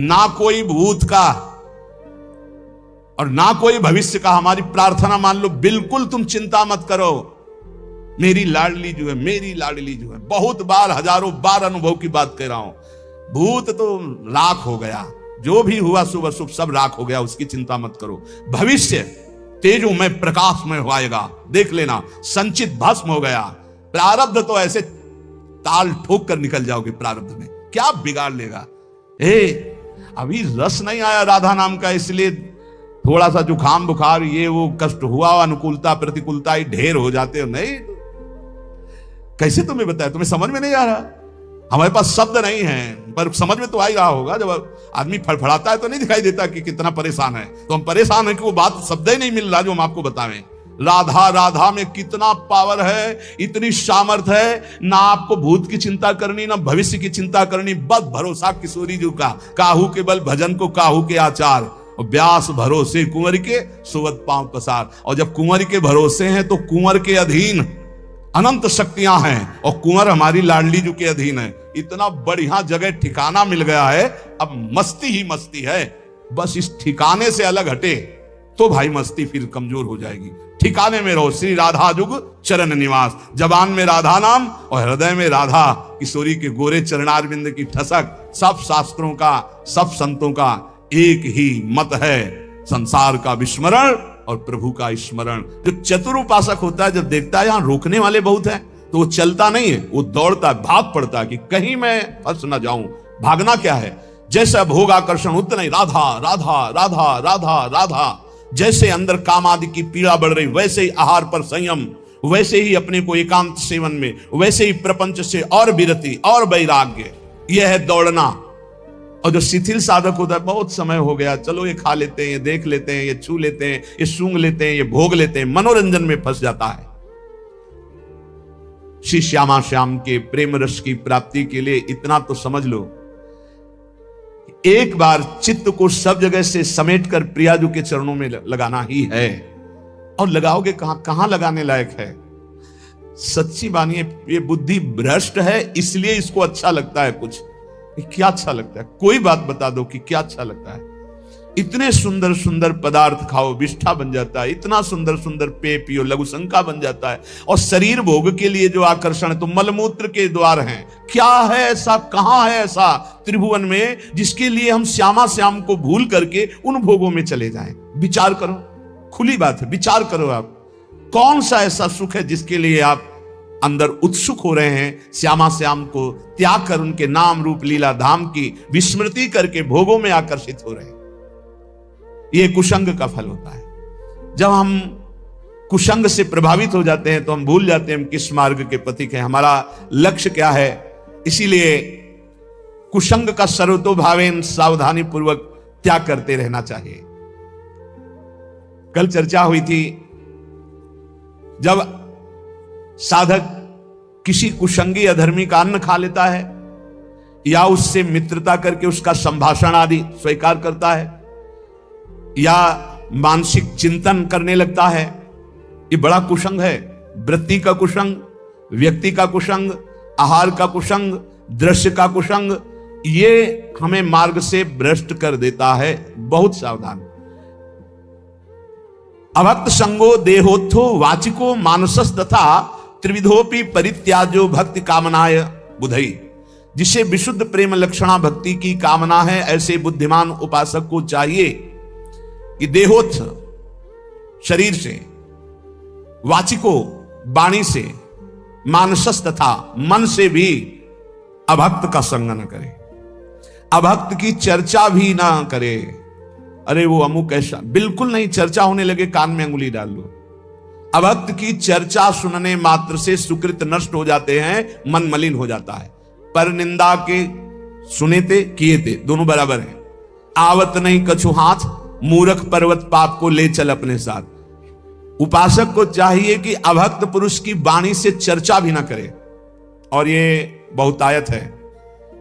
ना कोई भूत का और ना कोई भविष्य का। हमारी प्रार्थना मान लो, बिल्कुल तुम चिंता मत करो। मेरी लाडली जो है, मेरी लाडली जो है, बहुत बार, हजारों बार अनुभव की बात कह रहा हूं। भूत तो राख हो गया, जो भी हुआ शुभ अशुभ सब राख हो गया, उसकी चिंता मत करो। भविष्य तेजोमय प्रकाशमय होएगा, देख लेना। संचित भस्म हो गया। प्रारब्ध तो ऐसे ताल ठोक कर निकल जाओगे। प्रारब्ध में क्या बिगाड़ लेगा? अभी रस नहीं आया राधा नाम का, इसलिए थोड़ा सा जुकाम बुखार ये वो कष्ट हुआ, अनुकूलता प्रतिकूलता ही ढेर हो जाते हो। नहीं, कैसे तुम्हें बताया? तुम्हें समझ में नहीं आ रहा? हमारे पास शब्द नहीं है, पर समझ में तो आ ही रहा होगा। जब आदमी फड़फड़ाता है तो नहीं दिखाई देता कि कितना परेशान है। तो हम परेशान है कि वो बात शब्द ही नहीं मिल रहा जो हम आपको बतावें। राधा राधा में कितना पावर है, इतनी सामर्थ है। ना आपको भूत की चिंता करनी, ना भविष्य की चिंता करनी। बस भरोसा किशोरी जी का, काहू के बल भजन को काहू के आचार, और व्यास भरोसे कुंवर के सुवत पांव पसार। और जब कुंवर के भरोसे हैं तो कुंवर के अधीन अनंत शक्तियां हैं, और कुंवर हमारी लाडली जी के अधीन है। इतना बढ़िया जगह ठिकाना मिल गया है, अब मस्ती ही मस्ती है। बस इस ठिकाने से अलग हटे तो भाई मस्ती फिर कमजोर हो जाएगी। ठिकाने में रहो। श्री राधा जुग चरण निवास, जबान में राधा नाम और हृदय में राधा किशोरी के गोरे चरणारविंद की ठसक। सब शास्त्रों का, सब संतों का एक ही मत है, संसार का विस्मरण और प्रभु का स्मरण। जो चतुर उपासक होता है, जब देखता है यहां रोकने वाले बहुत हैं, तो वो चलता नहीं है, वो दौड़ता है, भाग पड़ता है कि कहीं मैं फंस ना जाऊं। भागना क्या है? जैसा भोग आकर्षण उतना ही राधा राधा राधा राधा राधा। जैसे अंदर काम आदि की पीड़ा बढ़ रही, वैसे ही आहार पर संयम, वैसे ही अपने को एकांत सेवन में, वैसे ही प्रपंच से और विरति और वैराग्य। यह है दौड़ना। और जो शिथिल साधक होता है, बहुत समय हो गया, चलो ये खा लेते हैं, ये देख लेते हैं, ये छू लेते हैं, ये सूंघ लेते हैं, ये भोग लेते हैं, मनोरंजन में फंस जाता है। श्री श्यामा श्याम के प्रेम रस की प्राप्ति के लिए इतना तो समझ लो, एक बार चित्त को सब जगह से समेट कर प्रियाजू के चरणों में लगाना ही है। और लगाओगे कहां? कहां लगाने लायक है? सच्ची बानी है, ये बुद्धि भ्रष्ट है, इसलिए इसको अच्छा लगता है कुछ। क्या अच्छा लगता है? कोई बात बता दो कि क्या अच्छा लगता है? इतने सुंदर सुंदर पदार्थ खाओ, विष्ठा बन जाता है। इतना सुंदर सुंदर पेय पियो, लघुशंका बन जाता है। और शरीर भोग के लिए जो आकर्षण है, तो मलमूत्र के द्वार हैं। क्या है ऐसा, कहां है ऐसा त्रिभुवन में जिसके लिए हम श्यामा श्याम को भूल करके उन भोगों में चले जाएं? विचार करो, खुली बात है, विचार करो। आप कौन सा ऐसा सुख है जिसके लिए आप अंदर उत्सुक हो रहे हैं? श्यामा श्याम को त्याग कर उनके नाम रूप लीला धाम की विस्मृति करके भोगों में आकर्षित हो रहे हैं। यह कुसंग का फल होता है। जब हम कुसंग से प्रभावित हो जाते हैं तो हम भूल जाते हैं हम किस मार्ग के पथिक हैं, हमारा लक्ष्य क्या है। इसीलिए कुसंग का सर्वतोभावेन सावधानी पूर्वक त्याग करते रहना चाहिए। कल चर्चा हुई थी, जब साधक किसी कुसंगी अधर्मी का अन्न खा लेता है या उससे मित्रता करके उसका संभाषण आदि स्वीकार करता है या मानसिक चिंतन करने लगता है, ये बड़ा कुसंग है। वृत्ति का कुसंग, व्यक्ति का कुसंग, आहार का कुसंग, दृश्य का कुसंग, ये हमें मार्ग से भ्रष्ट कर देता है। बहुत सावधान। अभक्त संगो देहोत्थो वाचिको मानसस तथा त्रिविधोपि परित्याजो भक्ति कामनाय बुधई। जिसे विशुद्ध प्रेम लक्षणा भक्ति की कामना है, ऐसे बुद्धिमान उपासक को चाहिए कि देहोत्थ शरीर से, वाचिको वाणी से, मानसस तथा मन से भी अभक्त का संग न करे, अभक्त की चर्चा भी ना करे। अरे वो अमुक ऐसा, बिल्कुल नहीं। चर्चा होने लगे कान में अंगुली डाल लो। अभक्त की चर्चा सुनने मात्र से सुकृत नष्ट हो जाते हैं, मन मलिन हो जाता है। पर निंदा के सुने थे किए थे, दोनों बराबर हैं। आवत नहीं कछु हाथ, मूर्ख पर्वत पाप को ले चल अपने साथ। उपासक को चाहिए कि अभक्त पुरुष की वाणी से चर्चा भी ना करे। और ये बहुतायत है,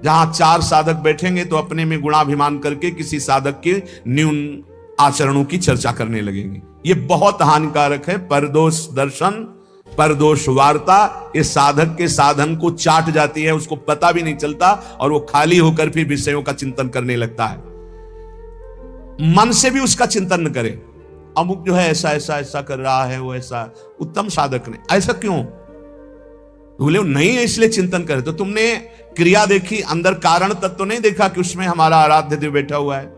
जहां चार साधक बैठेंगे तो अपने में गुणाभिमान करके किसी साधक के न्यून आचरणों की चर्चा करने लगेंगे। ये बहुत हानिकारक है। परदोष दर्शन परदोष वार्ता ये साधक के साधन को चाट जाती है, उसको पता भी नहीं चलता और वो खाली होकर फिर विषयों का चिंतन करने लगता है। मन से भी उसका चिंतन न करे, अमुक जो है ऐसा ऐसा ऐसा कर रहा है, वो ऐसा उत्तम साधक ने ऐसा क्यों बोले नहीं है, इसलिए चिंतन करे। तो तुमने क्रिया देखी, अंदर कारण तत्व तो नहीं देखा कि उसमें हमारा आराध्य देव बैठा हुआ है।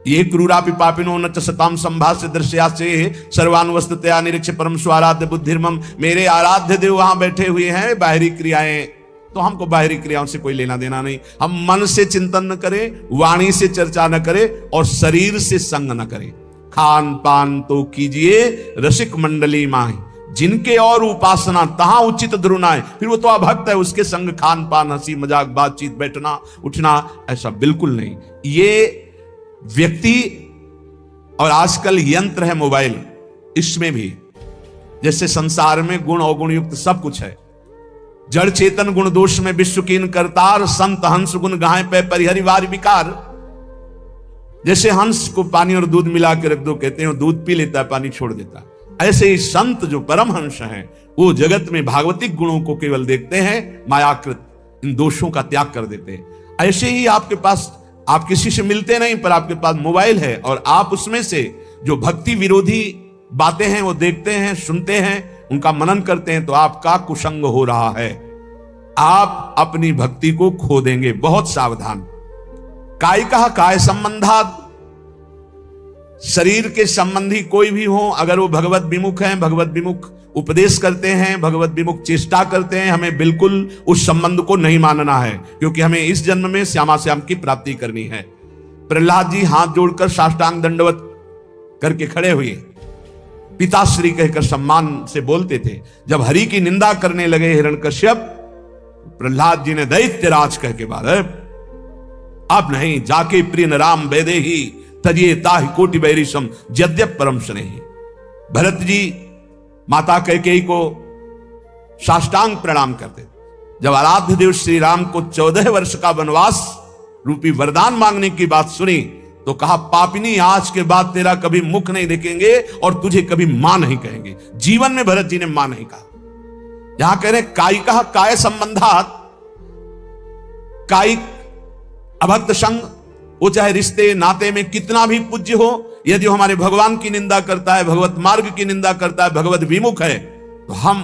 ये क्रूरापि पापिनो न च सताम संभाष्य दृश्यासे सर्वानुवस्ततया निरीक्ष परम स्वाराध्य बुद्धिर्मम। मेरे आराध्य देव वहां बैठे हुए हैं, बाहरी क्रियाएं तो हमको बाहरी क्रियाओं से कोई लेना देना नहीं। हम मन से चिंतन न करें, वाणी से चर्चा न करें और शरीर से संग न करें। खान पान तो कीजिए रसिक मंडली माही, जिनके और उपासना तहां उचित द्रुनाए। फिर वो तो अभक्त है, उसके संग खान पान हंसी मजाक बातचीत बैठना उठना ऐसा बिल्कुल नहीं। ये व्यक्ति और आजकल यंत्र है मोबाइल, इसमें भी जैसे संसार में गुण अवगुण युक्त सब कुछ है। जड़ चेतन गुण दोष में विश्व कीन करतार, संत हंस गुण गाय पे परिहरिवार विकार। जैसे हंस को पानी और दूध मिला के रख दो, कहते हैं दूध पी लेता है, पानी छोड़ देता है। ऐसे ही संत जो परम हंस हैं वो जगत में भागवतिक गुणों को केवल देखते हैं, मायाकृत इन दोषों का त्याग कर देते हैं। ऐसे ही आपके पास, आप किसी से मिलते नहीं पर आपके पास मोबाइल है और आप उसमें से जो भक्ति विरोधी बातें हैं वो देखते हैं, सुनते हैं, उनका मनन करते हैं, तो आपका कुसंग हो रहा है। आप अपनी भक्ति को खो देंगे, बहुत सावधान। कायिका काय संबंधात, शरीर के संबंधी कोई भी हो, अगर वो भगवत विमुख हैं, भगवत विमुख उपदेश करते हैं, भगवत विमुख चेष्टा करते हैं, हमें बिल्कुल उस संबंध को नहीं मानना है, क्योंकि हमें इस जन्म में श्यामा श्याम की प्राप्ति करनी है। प्रहलाद जी हाथ जोड़कर साष्टांग दंडवत करके खड़े हुए, पिताश्री कहकर सम्मान से बोलते थे। जब हरि की निंदा करने लगे हिरण्यकश्यप, प्रहलाद जी ने दैत्यराज कह के बाद अब नहीं, जाके प्रिय राम वेदे ही तजिए ताहि कोटि बैरिशम यद्यप परम स्नेही। भरत जी माता कैकेयी को साष्टांग प्रणाम करते। जब आराध्य देव श्री राम को 14 वर्ष का वनवास रूपी वरदान मांगने की बात सुनी तो कहा, पापिनी आज के बाद तेरा कभी मुख नहीं देखेंगे और तुझे कभी मां नहीं कहेंगे। जीवन में भरत जी ने मां नहीं कहा। यहां कह रहे कायिका काय संबंधात, कायिक अभक्त संग, वो चाहे रिश्ते नाते में कितना भी पूज्य हो, यदि वो हमारे भगवान की निंदा करता है, भगवत मार्ग की निंदा करता है, भगवत विमुख है, तो हम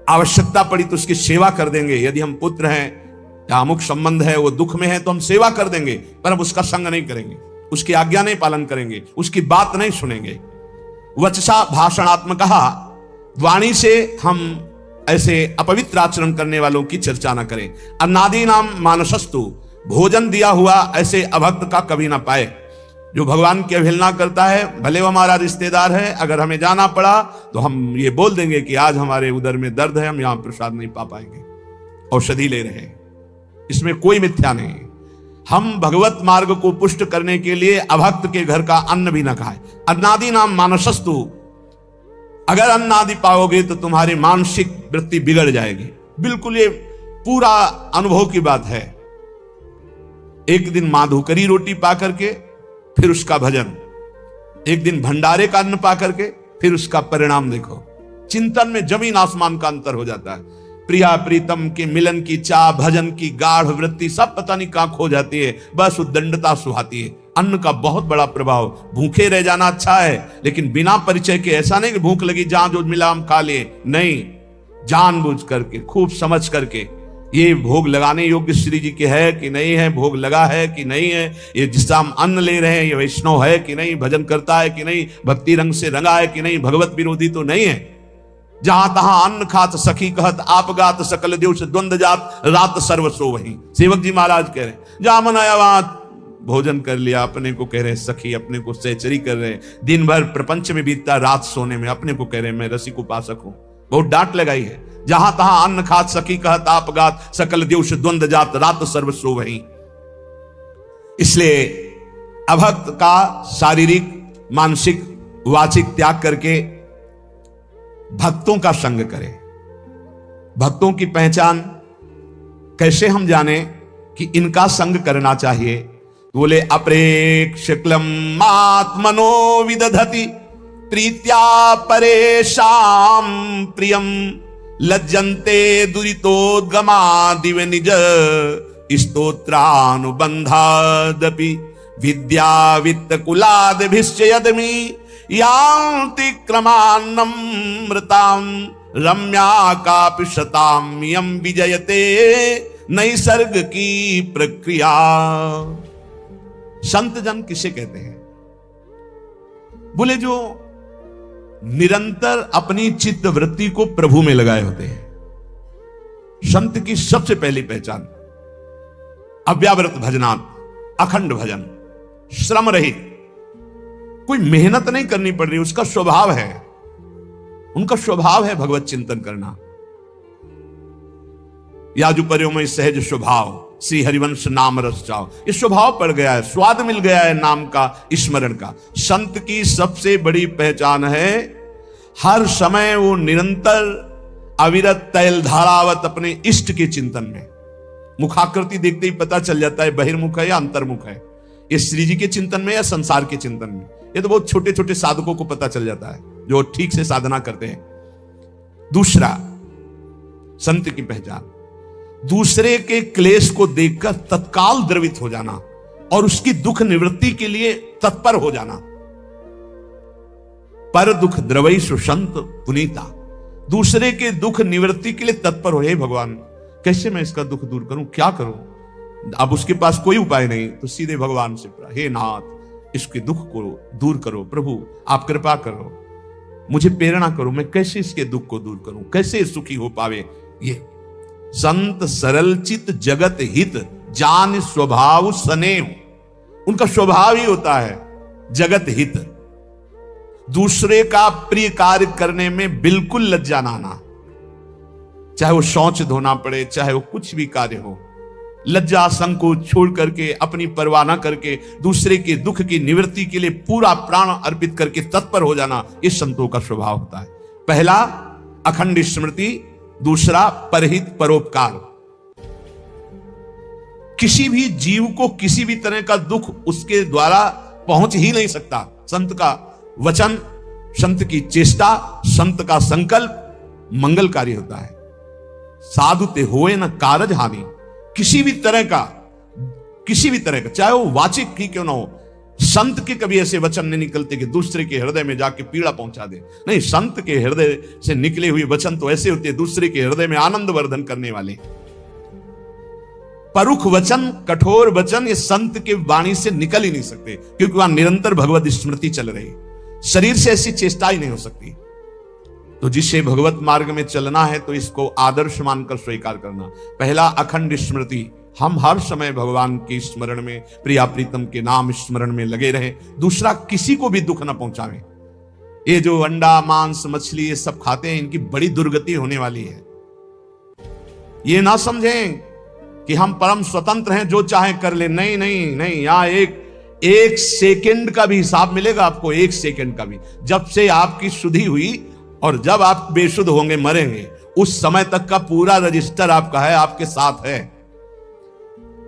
आवश्यकता पड़ी तो उसकी सेवा कर देंगे। यदि हम पुत्र हैं या अमुक संबंध है, वो दुख में है, तो हम सेवा कर देंगे, पर हम उसका संग नहीं करेंगे, उसकी आज्ञा नहीं पालन करेंगे, उसकी बात नहीं सुनेंगे। वचसा भाषणात्मक, वाणी से हम ऐसे अपवित्र आचरण करने वालों की चर्चा ना करें। अन्नादि नाम मानसस्तु, भोजन दिया हुआ ऐसे अभक्त का कभी ना पाए। जो भगवान की अवहेलना करता है, भले वो हमारा रिश्तेदार है, अगर हमें जाना पड़ा तो हम ये बोल देंगे कि आज हमारे उदर में दर्द है, हम यहां प्रसाद नहीं पा पाएंगे, औषधि ले रहे हैं, इसमें कोई मिथ्या नहीं। हम भगवत मार्ग को पुष्ट करने के लिए अभक्त के घर का अन्न भी न खाए। अन्नादि नाम मानसस्तु, अगर अन्न आदि पाओगे तो तुम्हारी मानसिक वृत्ति बिगड़ जाएगी। बिल्कुल ये पूरा अनुभव की बात है। एक दिन माधुकरी रोटी पा करके फिर उसका भजन, एक दिन भंडारे का अन्न पा करके फिर उसका परिणाम देखो। चिंतन में जमीन आसमान का अंतर हो जाता है। प्रिया प्रीतम के मिलन की चाह, भजन की गाढ़ वृत्ति सब पता नहीं कहां खो जाती है, बस उद्दंडता सुहाती है। अन्न का बहुत बड़ा प्रभाव। भूखे रह जाना अच्छा है, लेकिन बिना परिचय के, ऐसा नहीं कि भूख लगी जहां जो मिला हम खा लिए, नहीं, जानबूझ करके खूब समझ करके ये भोग लगाने योग्य श्री जी के है कि नहीं है, भोग लगा है कि नहीं है, ये जिसका हम अन्न ले रहे हैं ये वैष्णव है कि नहीं, भजन करता है कि नहीं, भक्ति रंग से रंगा है कि नहीं, भगवत विरोधी तो नहीं है। जहां तहां अन्न खात सखी कहत, आप गात सकल देव से द्वंद जात, रात सर्वसो वहीं। सेवक जी महाराज कह रहे हैं, जहां मन आया वहां भोजन कर लिया, अपने को कह रहे हैं सखी, अपने को सहचरी कर रहे हैं, दिन भर प्रपंच में बीतता, रात सोने में, अपने को कह रहे हैं मैं रसिक उपासक हूं। बहुत डांट लगाई है। जहां तहां अन्न खात सखी कहत, आप गात सकल देव से द्वंद जात, रात सर्वसो वहीं। इसलिए अभक्त का शारीरिक, मानसिक, वाचिक त्याग करके भक्तों का संग करें। भक्तों की पहचान कैसे हम जाने कि इनका संग करना चाहिए? बोले अप्रेक्षक्लम आत्मनो विदधति प्रीत्या परेशाम प्रियम लज्जन्ते दुरितोद्गमा दिव निज स्तोत्रानुबंधादपि विद्या वित्त कुलादभिश्च यदमि यान्ति क्रमान्नमृतां रम्या कापि शतां यं विजयते नैसर्ग की प्रक्रिया। संत जन किसे कहते हैं? बोले जो निरंतर अपनी चित्त वृत्ति को प्रभु में लगाए होते हैं। संत की सबसे पहली पहचान अव्यावृत भजनात्, अखंड भजन, श्रम रहित, कोई मेहनत नहीं करनी पड़ रही, उसका स्वभाव है, उनका स्वभाव है भगवत चिंतन करना। याजुपर्यो में सहज स्वभाव श्री हरिवंश नाम रस चाओ, ये स्वभाव पड़ गया है, स्वाद मिल गया है नाम का, स्मरण का। संत की सबसे बड़ी पहचान है हर समय वो निरंतर अविरत तैल धारावत अपने इष्ट के चिंतन में। मुखाकृति देखते ही पता चल जाता है बहिर्मुख है या अंतर्मुख है, ये श्री जी के चिंतन में या संसार के चिंतन में। ये तो बहुत छोटे छोटे साधकों को पता चल जाता है जो ठीक से साधना करते हैं। दूसरा संत की पहचान, दूसरे के क्लेश को देखकर तत्काल द्रवित हो जाना और उसकी दुख निवृत्ति के लिए तत्पर हो जाना। पर दुख द्रवई सुसंत पुनीता, दूसरे के दुख निवृत्ति के लिए तत्पर हो। हे भगवान, कैसे मैं इसका दुख दूर करूं, क्या करूं? अब उसके पास कोई उपाय नहीं तो सीधे भगवान से, हे नाथ, इसके दुख को दूर करो, प्रभु आप कृपा करो, मुझे प्रेरणा करो, मैं कैसे इसके दुख को दूर करूं, कैसे सुखी हो पावे। ये संत सरल चित जगत हित जान स्वभाव स्नेह, उनका स्वभाव ही होता है जगत हित, दूसरे का प्रिय कार्य करने में बिल्कुल लज्जा ना आना। चाहे वो शौच धोना पड़े, चाहे वो कुछ भी कार्य हो, लज्जा संकोच छोड़ करके, अपनी परवाह न करके दूसरे के दुख की निवृत्ति के लिए पूरा प्राण अर्पित करके तत्पर हो जाना, इस संतों का स्वभाव होता है। पहला अखंड स्मृति, दूसरा परहित परोपकार। किसी भी जीव को किसी भी तरह का दुख उसके द्वारा पहुंच ही नहीं सकता। संत का वचन, संत की चेष्टा, संत का संकल्प मंगलकारी होता है। साधु ते होए न कारज हानि, किसी भी तरह का चाहे वो वाचिक ही क्यों ना हो, संत के कभी ऐसे वचन नहीं निकलते कि दूसरे के हृदय में जाके पीड़ा पहुंचा दे। नहीं, संत के हृदय से निकले हुए वचन तो ऐसे होते हैं दूसरे के हृदय में आनंद वर्धन करने वाले। परुख वचन, कठोर वचन, ये संत के वाणी से निकल ही नहीं सकते, क्योंकि वहां निरंतर भगवत स्मृति चल रही। शरीर से ऐसी चेष्टा ही नहीं हो सकती। तो जिसे भगवत मार्ग में चलना है तो इसको आदर्श मानकर स्वीकार करना। पहला अखंड स्मृति, हम हर समय भगवान के स्मरण में, प्रिया प्रीतम के नाम स्मरण में लगे रहे। दूसरा, किसी को भी दुख न पहुंचावे। ये जो अंडा मांस मछली ये सब खाते हैं, इनकी बड़ी दुर्गति होने वाली है। ये ना समझें कि हम परम स्वतंत्र हैं, जो चाहे कर ले। नहीं नहीं नहीं, यहां एक सेकंड का भी हिसाब मिलेगा आपको, एक सेकंड का भी। जब से आपकी शुद्धि हुई और जब आप बेशुद्ध होंगे, मरेंगे, उस समय तक का पूरा रजिस्टर आपका है, आपके साथ है।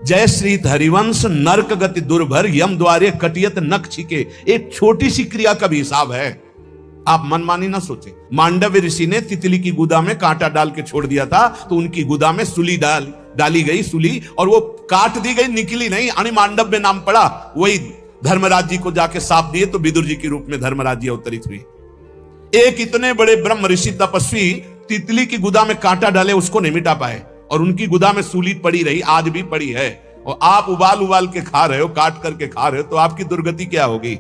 जय श्री हरिवंश नरक गति दुर्भर यम द्वारे कटियत नख छिके, एक छोटी सी क्रिया का भी हिसाब है। आप मनमानी ना सोचे। मांडव्य ऋषि ने तितली की गुदा में कांटा डाल के छोड़ दिया था, तो उनकी गुदा में सुली डाली गई, सुली, और वो काट दी गई, निकली नहीं, अणि मांडव्य नाम पड़ा। वही धर्मराज जी को जाके साप दिए तो विदुर जी के रूप में धर्मराज जी अवतरित हुए। एक इतने बड़े ब्रह्म ऋषि तपस्वी तितली की गुदा में कांटा डाले, उसको नहीं मिटा पाए, और उनकी गुदा में सूली पड़ी रही, आज भी पड़ी है। और आप उबाल के खा रहे हो, काट करके खा रहे हो, तो आपकी दुर्गति क्या होगी?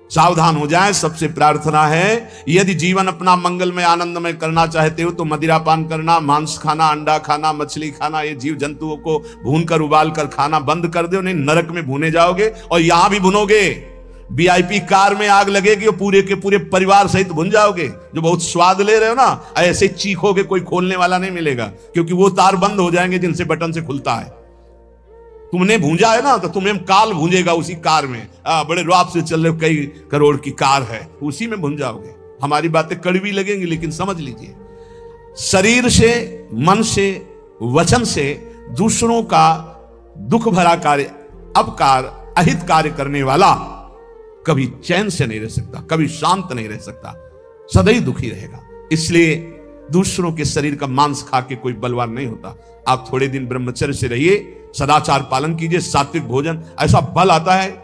सावधान हो जाएं। सबसे प्रार्थना है, यदि जीवन अपना मंगलमय आनंदमय करना चाहते हो तो मदिरापान करना, मांस खाना, अंडा खाना, मछली खाना, ये जीव जंतुओं को भून कर उबाल कर खाना बंद कर दो। नहीं, नरक में भुने जाओगे, और यहां भी भुनोगे। वीआईपी कार में आग लगेगी और पूरे के पूरे परिवार सहित भुन जाओगे। जो बहुत स्वाद ले रहे हो ना, ऐसे चीखोगे, कोई खोलने वाला नहीं मिलेगा, क्योंकि वो तार बंद हो जाएंगे जिनसे बटन से खुलता है। तुमने भूंजा है ना, तो तुम्हें काल भूंजेगा उसी कार में। बड़े रुआब से चल रहे, कई करोड़ की कार है, उसी में भूंज जाओगे। हमारी बातें कड़वी लगेंगी, लेकिन समझ लीजिए, शरीर से, मन से, वचन से दूसरों का दुख भरा कार्य, अपकार, अहित कार्य करने वाला कभी चैन से नहीं रह सकता, कभी शांत नहीं रह सकता, सदैव दुखी रहेगा। इसलिए दूसरों के शरीर का मांस खा के कोई बलवान नहीं होता। आप थोड़े दिन ब्रह्मचर्य से रहिए, सदाचार पालन कीजिए, सात्विक भोजन, ऐसा बल आता है,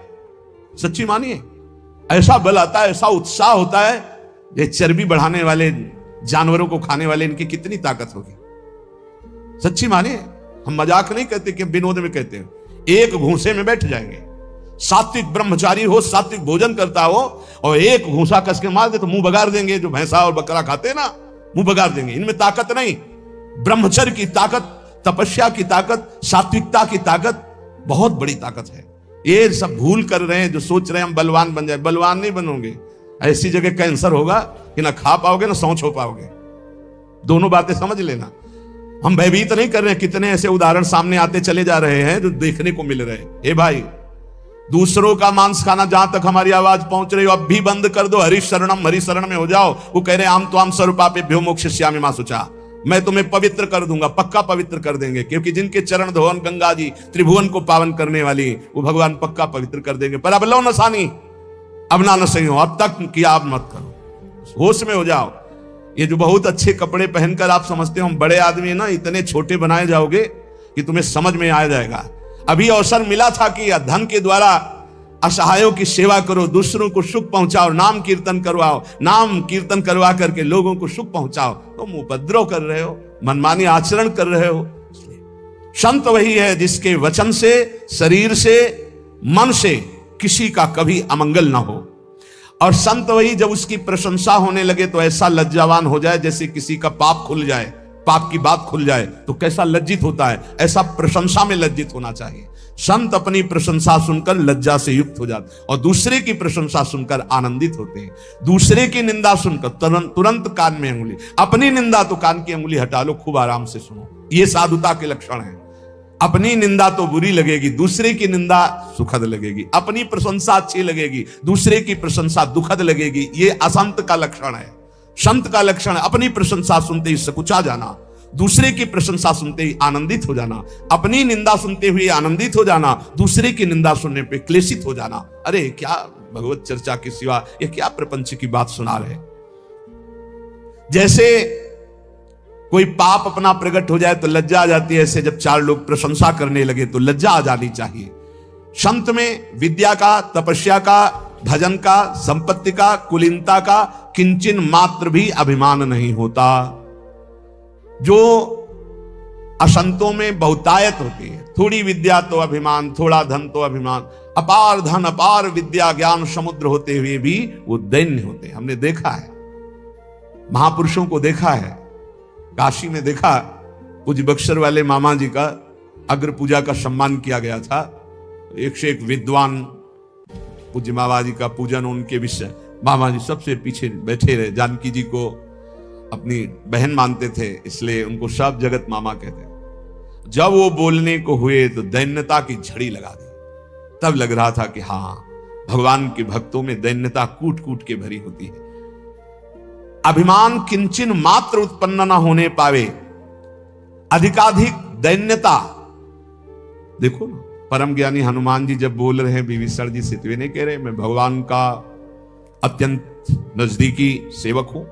सच्ची मानिए, ऐसा बल आता है, ऐसा उत्साह होता है। ये चर्बी बढ़ाने वाले जानवरों को खाने वाले, इनकी कितनी ताकत होगी, सच्ची मानिए। हम मजाक नहीं कहते कि विनोद में कहते हैं, एक घूंसे में बैठ जाएंगे। सात्विक ब्रह्मचारी हो, सात्विक भोजन करता हो और एक घूंसा कस के मार दे तो मुंह बगाड़ देंगे। जो भैंसा और बकरा खाते हैं ना, मुंह बगाड़ देंगे। इनमें ताकत नहीं, ब्रह्मचर्य की ताकत, तपस्या की ताकत, सात्विकता की ताकत बहुत बड़ी ताकत है। ये सब भूल कर रहे हैं जो सोच रहे हैं हम बलवान बन जाए। बलवान नहीं बनोगे, ऐसी जगह कैंसर होगा कि ना खा पाओगे ना सौंच हो पाओगे। दोनों बातें समझ लेना। हम भयभीत नहीं कर रहे हैं, कितने ऐसे उदाहरण सामने आते चले जा रहे हैं जो देखने को मिल रहे हैं। हे भाई, दूसरों का मांस खाना जहां तक हमारी आवाज पहुंच रही हो, अब भी बंद कर दो। हरि शरण में हो जाओ। वो कह रहे आम तो आम स्वरूपापेभ्यो मोक्षयिष्यामि मा शुचा, मैं तुम्हें पवित्र कर दूंगा, पक्का पवित्र कर देंगे। क्योंकि जिनके चरण धोवन गंगा जी त्रिभुवन को पावन करने वाली, वो भगवान पक्का पवित्र कर देंगे। पर अब लो नसानी, अब ना नसई हो, अब तक किया आप मत करो, होश में हो जाओ। ये जो बहुत अच्छे कपड़े पहनकर आप समझते हो हम बड़े आदमी है ना, इतने छोटे बनाए जाओगे कि तुम्हें समझ में आ जाएगा। अभी अवसर मिला था कि धन के द्वारा असहायों की सेवा करो, दूसरों को सुख पहुंचाओ, नाम कीर्तन करवाओ, नाम कीर्तन करवा करके लोगों को सुख पहुंचाओ। तुम उपद्रव कर रहे हो, मनमानी आचरण कर रहे हो। संत वही है जिसके वचन से, शरीर से, मन से किसी का कभी अमंगल ना हो। और संत वही जब उसकी प्रशंसा होने लगे तो ऐसा लज्जावान हो जाए जैसे किसी का पाप खुल जाए, पाप की बात खुल जाए तो कैसा लज्जित होता है, ऐसा प्रशंसा में लज्जित होना चाहिए। संत अपनी प्रशंसा सुनकर लज्जा से युक्त हो जाते और दूसरे की प्रशंसा सुनकर आनंदित होते हैं। दूसरे की निंदा सुनकर तुरंत कान में अंगुली, अपनी निंदा तो कान की अंगुली हटा लो, खूब आराम से सुनो। ये साधुता के लक्षण है। अपनी निंदा तो बुरी लगेगी, दूसरे की निंदा सुखद लगेगी। अपनी प्रशंसा अच्छी लगेगी, दूसरे की प्रशंसा दुखद लगेगी। ये असंत का लक्षण है। संत का लक्षण है अपनी प्रशंसा सुनते ही सकुचा जाना, दूसरे की प्रशंसा सुनते ही आनंदित हो जाना, अपनी निंदा सुनते हुए आनंदित हो जाना, दूसरे की निंदा सुनने पे क्लेशित हो जाना। अरे क्या भगवत चर्चा के सिवा ये क्या प्रपंच की बात सुना रहे। जैसे कोई पाप अपना प्रकट हो जाए तो लज्जा आ जाती है, ऐसे जब चार लोग प्रशंसा करने लगे तो लज्जा आ जानी चाहिए। संत में विद्या का, तपस्या का, भजन का, संपत्ति का, कुलीनता का किंचन मात्र भी अभिमान नहीं होता। जो असंतों में बहुतायत होती है, थोड़ी विद्या तो अभिमान, थोड़ा धन तो अभिमान, अपार धन अपार विद्या ज्ञान समुद्र होते हुए भी वो दैन्य होते हैं। हमने देखा है, महापुरुषों को देखा है। काशी में देखा, पूज्य बक्सर वाले मामा जी का अग्र पूजा का सम्मान किया गया था। एक से एक विद्वान पूज्य मामा जी का पूजन, उनके विषय मामा जी सबसे पीछे बैठे रहे। जानकी जी को अपनी बहन मानते थे, इसलिए उनको सब जगत मामा कहते। जब वो बोलने को हुए तो दैन्यता की झड़ी लगा दी। तब लग रहा था कि हाँ, भगवान के भक्तों में दैन्यता कूट कूट के भरी होती है। अभिमान किंचन मात्र उत्पन्न न होने पावे, अधिकाधिक दैन्यता। देखो ना, परम ज्ञानी हनुमान जी जब बोल रहे हैं विभीषण जी से, तो वे नहीं कह रहे मैं भगवान का अत्यंत नजदीकी सेवक हूं,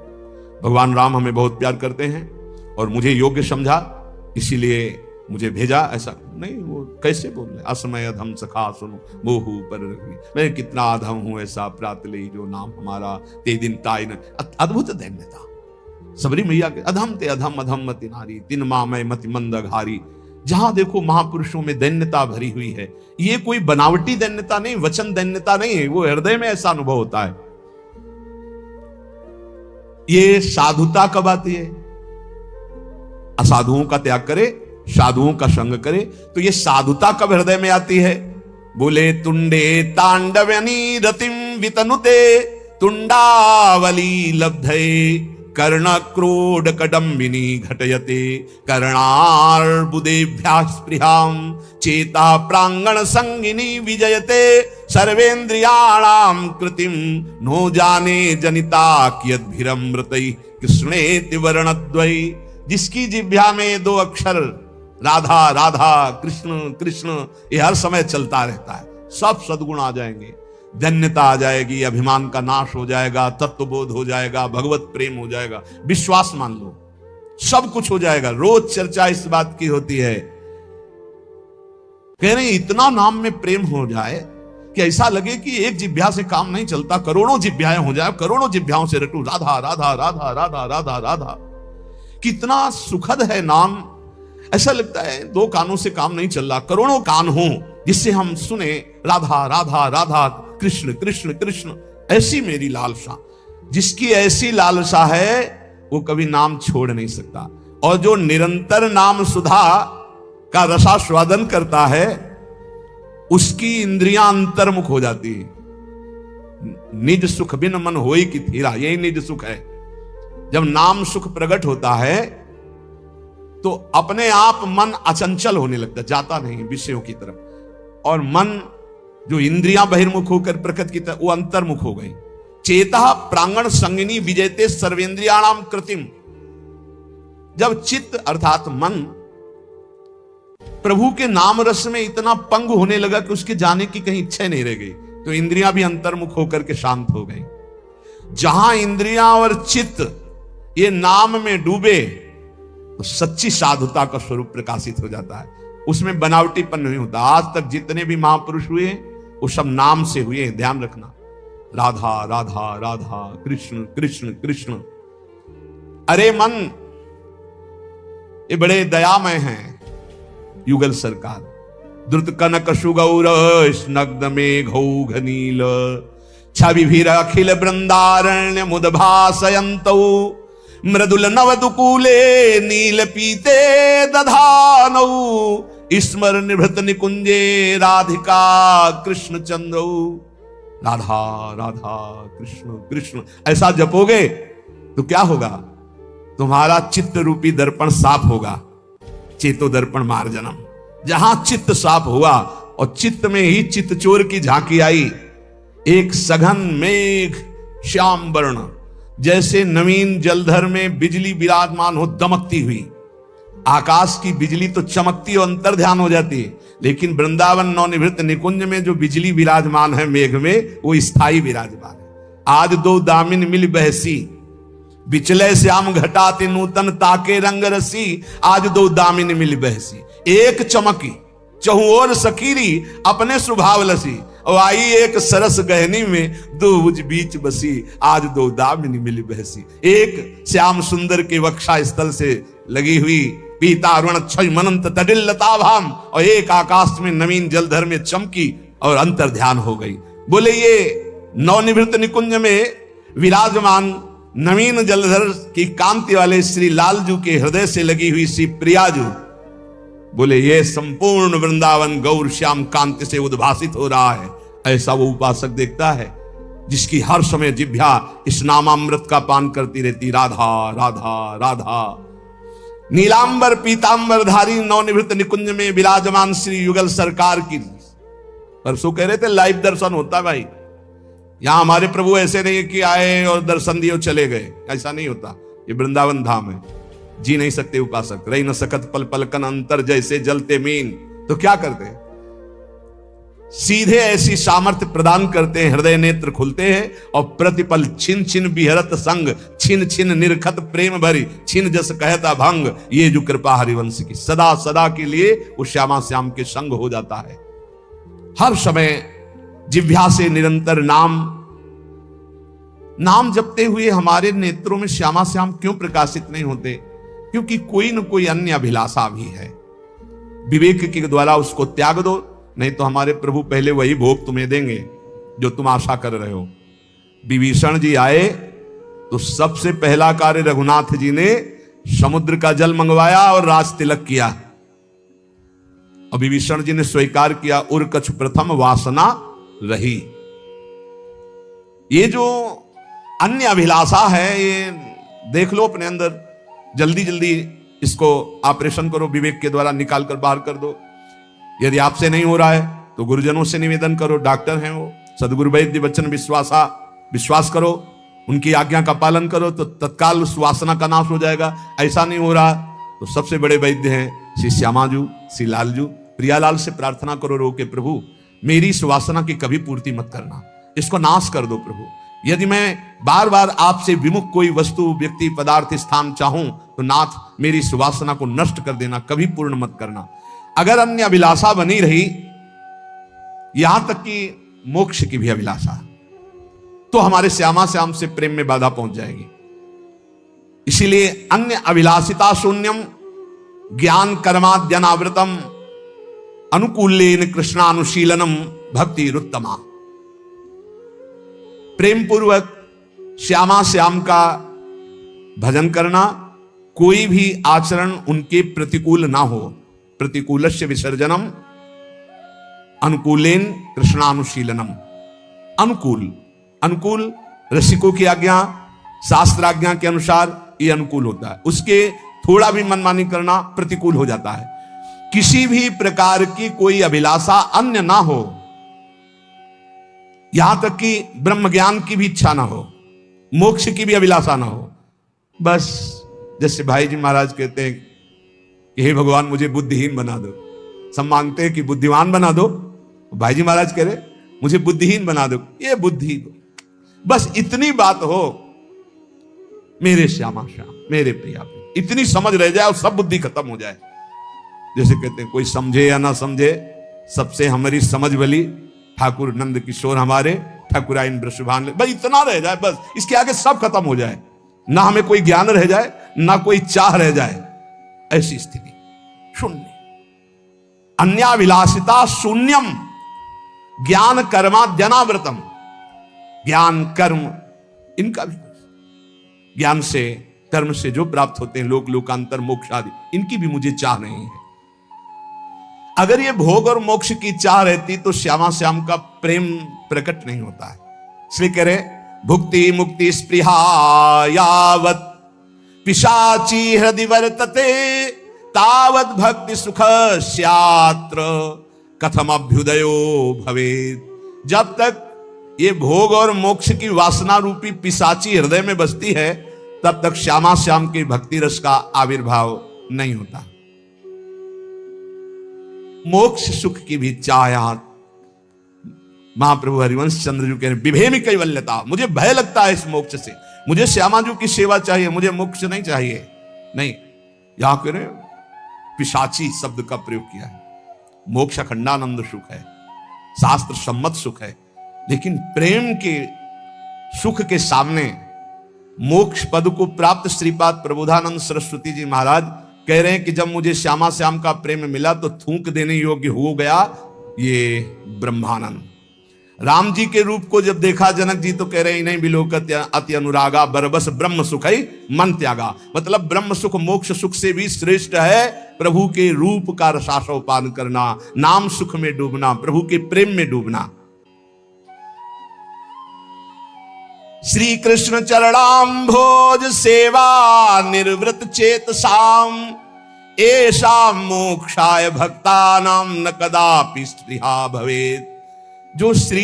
भगवान राम हमें बहुत प्यार करते हैं और मुझे योग्य समझा इसीलिए मुझे भेजा, ऐसा नहीं। वो कैसे बोल रहे, असमय अधम सखा सुनो मोहू पर रघुवीर, मैं कितना अधम हूं ऐसा प्रात ले जो नाम हमारा ते दिन ताई न। अद्भुत दैन्यता। सबरी मैया के अधम ते अधम अधम मति नारी तिन मां मैं मति मंद अघारी। जहां देखो महापुरुषों में दैन्यता भरी हुई है। ये कोई बनावटी दैन्यता नहीं, वचन दैन्यता नहीं है, वो हृदय में ऐसा अनुभव होता है। ये साधुता कब आती है? असाधुओं का त्याग करे, साधुओं का संग करे, तो ये साधुता कब हृदय में आती है? बोले तुंडे तांडवनी रतिम वितनुते तुंडावली लब्धे कर्ण क्रोड कदम्बिनी घटयते कर्णार्बुदेभ्याः स्पृहां चेता प्रांगण संगिनी विजयते सर्वेन्द्रियाणां कृतिम नो जाने जनिता कियद्भिरमृतैः कृष्णेति वर्णद्वयी। जिसकी जिह्वा में दो अक्षर राधा राधा कृष्ण कृष्ण ये हर समय चलता रहता है, सब सद्गुण आ जाएंगे। धन्यता आ जाएगी, अभिमान का नाश हो जाएगा, तत्वबोध हो जाएगा, भगवत प्रेम हो जाएगा, विश्वास मान लो, सब कुछ हो जाएगा। रोज चर्चा इस बात की होती है, कह रहे इतना नाम में प्रेम हो जाए कि ऐसा लगे कि एक जिह्वा से काम नहीं चलता, करोड़ों जिह्वाएं हो जाए, करोड़ों जिह्वाओं से रटू राधा राधा राधा राधा राधा राधा। कितना सुखद है नाम। ऐसा लगता है दो कानों से काम नहीं चल रहा, करोड़ों कान हो जिससे हम सुने राधा राधा राधा, कृष्ण कृष्ण कृष्ण। ऐसी मेरी लालसा, जिसकी ऐसी लालसा है वो कभी नाम छोड़ नहीं सकता। और जो निरंतर नाम सुधा का रसास्वादन करता है उसकी इंद्रियां अंतर्मुख हो जाती है। निज सुख बिन मन होई की थीरा, यही निज सुख है। जब नाम सुख प्रकट होता है तो अपने आप मन अचंचल होने लगता, जाता नहीं विषयों की तरफ, और मन जो इंद्रियां बहिर्मुख होकर प्रकृति की तरफ, वो अंतर्मुख हो गई। चेता प्रांगण संगिनी विजयते सर्वेंद्रियाणाम कृतिम। जब चित्त अर्थात मन प्रभु के नाम रस में इतना पंग होने लगा कि उसके जाने की कहीं इच्छा नहीं रह गई, तो इंद्रियां भी अंतर्मुख होकर के शांत हो गई। जहां इंद्रियां और चित्त ये नाम में डूबे तो सच्ची साधुता का स्वरूप प्रकाशित हो जाता है, उसमें बनावटीपन नहीं होता। आज तक जितने भी महापुरुष हुए वो सब नाम से हुए, ध्यान रखना। राधा राधा राधा, कृष्ण कृष्ण कृष्ण। अरे मन, ये बड़े दयामय हैं युगल सरकार। द्रुत कनक सुगौर स्नग्ध मेघौघ नील, छविभिर अखिल वृंदारण्य मुदभासयन्तौ, मृदुल नवदुकूले नील पीते दधानौ, स्मर निभृत निकुंजे राधिका कृष्ण चंद्रौ। राधा राधा कृष्ण कृष्ण ऐसा जपोगे तो क्या होगा? तुम्हारा चित्त रूपी दर्पण साफ होगा, चेतो दर्पण मार्जनम। जहां चित्त साफ हुआ और चित्त में ही चित्त चोर की झांकी आई, एक सघन मेघ श्याम वर्ण, जैसे नवीन जलधर में बिजली विराजमान हो दमकती हुई। आकाश की बिजली तो चमकती और अंतर ध्यान हो जाती है, लेकिन वृंदावन नवनिवृत्त निकुंज में जो बिजली विराजमान है मेघ में, वो स्थायी विराजमान है। आज दो दामिन मिल बहसी, बिचले श्याम घटाते नूतन ताके रंग रसी। आज दो दामिन मिल बहसी, एक चमकी चहु और सकीरी अपने स्वभाव लसी, और आई एक सरस गहनी में दो उज बीच बसी। आज दो दामिनी मिली बहसी, एक श्याम सुंदर के वक्षा स्थल से लगी हुई पीता अरुण क्षय मनंत तडिल लताभाम, और एक आकाश में नवीन जलधर में चमकी और अंतर ध्यान हो गई। बोले ये नवनिवृत्त निकुंज में विराजमान नवीन जलधर की कांति वाले श्री लालजू के हृदय से लगी हुई श्री प्रियाजू, बोले ये संपूर्ण वृंदावन गौर श्याम कांति से उद्भासित हो रहा है। ऐसा वो उपासक देखता है जिसकी हर समय जिह्वा इस नामामृत का पान करती रहती। राधा राधा राधा। नीलांबर पीतांबर धारी नवनिवृत्त निकुंज में विराजमान श्री युगल सरकार की, परसों कह रहे थे लाइव दर्शन होता भाई। यहां हमारे प्रभु ऐसे नहीं कि आए और दर्शन दिए चले गए, ऐसा नहीं होता। ये वृंदावन धाम है, जी नहीं सकते उपासक, रही न सकत पल पलकन अंतर जैसे जलते मीन। तो क्या करते हैं? सीधे ऐसी सामर्थ्य प्रदान करते हैं, हृदय नेत्र खुलते हैं और प्रतिपल छिन छिन बिहरत संग, छिन छिन निरखत प्रेम भरी, छिन जस कहता भंग। ये जो कृपा हरिवंश की सदा सदा के लिए वो श्यामा श्याम के संग हो जाता है। हर समय जिह्वा से निरंतर नाम जपते हुए हमारे नेत्रों में श्यामा श्याम क्यों प्रकाशित नहीं होते? क्योंकि कोई न कोई अन्य अभिलाषा भी है। विवेक के द्वारा उसको त्याग दो, नहीं तो हमारे प्रभु पहले वही भोग तुम्हें देंगे जो तुम आशा कर रहे हो। विभीषण जी आए तो सबसे पहला कार्य रघुनाथ जी ने समुद्र का जल मंगवाया और राज तिलक किया। और विभीषण जी ने स्वीकार किया, उर कछु प्रथम वासना रही। ये जो अन्य अभिलाषा है ये देख लो अपने अंदर, जल्दी जल्दी इसको ऑपरेशन करो, विवेक के द्वारा निकाल कर बाहर कर दो। यदि आपसे नहीं हो रहा है तो गुरुजनों से निवेदन करो, डॉक्टर हैं वो, सदगुरु वैद्य वचन विश्वास करो, उनकी आज्ञा का पालन करो तो तत्काल उस वासना का नाश हो जाएगा। ऐसा नहीं हो रहा तो सबसे बड़े वैद्य हैं श्री श्यामाजू, श्री लालजू। प्रियालाल से प्रार्थना करो रो के प्रभु मेरी इस वासना की कभी पूर्ति मत करना। इसको नाश कर दो प्रभु। यदि मैं बार बार आपसे विमुख कोई वस्तु, व्यक्ति, पदार्थ, स्थान चाहूं तो नाथ मेरी इस वासना को नष्ट कर देना, कभी पूर्ण मत करना। अगर अन्य अभिलाषा बनी रही, यहां तक कि मोक्ष की भी अभिलाषा, तो हमारे श्यामा श्याम से प्रेम में बाधा पहुंच जाएगी। इसीलिए अन्य अभिलाषिता शून्यम ज्ञान कर्माद्यनावृतम अनुकूलेन कृष्णानुशीलनम भक्ति रुत्तमा। प्रेम पूर्वक श्यामा श्याम का भजन करना, कोई भी आचरण उनके प्रतिकूल ना हो। प्रतिकूलस्य विसर्जनम अनुकूलेन कृष्णानुशीलनम। अनुकूल, अनुकूल रसिकों की आज्ञा, शास्त्राज्ञा के अनुसार ये अनुकूल होता है। उसके थोड़ा भी मनमानी करना प्रतिकूल हो जाता है। किसी भी प्रकार की कोई अभिलाषा अन्य ना हो, यहां तक कि ब्रह्म ज्ञान की भी इच्छा ना हो, मोक्ष की भी अभिलाषा ना हो। बस जैसे भाई जी महाराज कहते हैं कि हे भगवान मुझे बुद्धिहीन बना दो। सब मांगते हैं कि बुद्धिमान बना दो, भाई जी महाराज कह रहे मुझे बुद्धिहीन बना दो। ये बुद्धि, बस इतनी बात हो मेरे श्यामा श्याम, मेरे प्रिया, इतनी समझ रह जाए और सब बुद्धि खत्म हो जाए। जैसे कहते हैं कोई समझे या ना समझे, सबसे हमारी समझ भली, ठाकुर नंद किशोर हमारे, ठाकुराइन वृषभान, बस इतना रह जाए, बस इसके आगे सब खत्म हो जाए। ना हमें कोई ज्ञान रह जाए, ना कोई चाह रह जाए, ऐसी स्थिति शून्य। अन्याभिलाषिता शून्यम ज्ञान कर्माद्यनावृतम। ज्ञान कर्म इनका भी, ज्ञान से कर्म से जो प्राप्त होते हैं लोक लोकांतर मोक्ष आदि, इनकी भी मुझे चाह नहीं है। अगर ये भोग और मोक्ष की चाह रहती तो श्यामा श्याम का प्रेम प्रकट नहीं होता है। इसलिए कह रहे भुक्ति मुक्ति स्पृहा यावत पिशाची हृदय वर्तते तावत भक्ति सुख स्यात्र कथम अभ्युदयो भवेत्। जब तक ये भोग और मोक्ष की वासना रूपी पिशाची हृदय में बसती है, तब तक श्यामा श्याम के भक्ति रस का आविर्भाव नहीं होता। मोक्ष सुख की भी चाह, महाप्रभु हरिवंश चंद्र जी कह रहे विभेमी कैवल्यता, मुझे भय लगता है इस मोक्ष से, मुझे श्यामा जी की सेवा चाहिए, मुझे मोक्ष नहीं चाहिए। नहीं, यहां कह रहे पिशाची शब्द का प्रयोग किया है। मोक्ष अखंडानंद सुख है, शास्त्र सम्मत सुख है, लेकिन प्रेम के सुख के सामने मोक्ष पद को प्राप्त श्रीपाद प्रबोधानंद सरस्वती जी महाराज कह रहे हैं कि जब मुझे श्यामा श्याम का प्रेम मिला तो थूक देने योग्य हो गया ये ब्रह्मानंद। राम जी के रूप को जब देखा जनक जी तो कह रहे हैं नहीं बिलोकत अति अनुरागा बरबस ब्रह्म सुख ही मन त्यागा। मतलब ब्रह्म सुख मोक्ष सुख से भी श्रेष्ठ है प्रभु के रूप का रसास्वादन करना, नाम सुख में डूबना, प्रभु के प्रेम में डूबना। श्री कृष्ण चरणाम्भोज सेवा निर्वृत चेतसाम ऐसा मोक्षाय भक्तानाम न कदापि स्पृहा भवेत्। जो श्री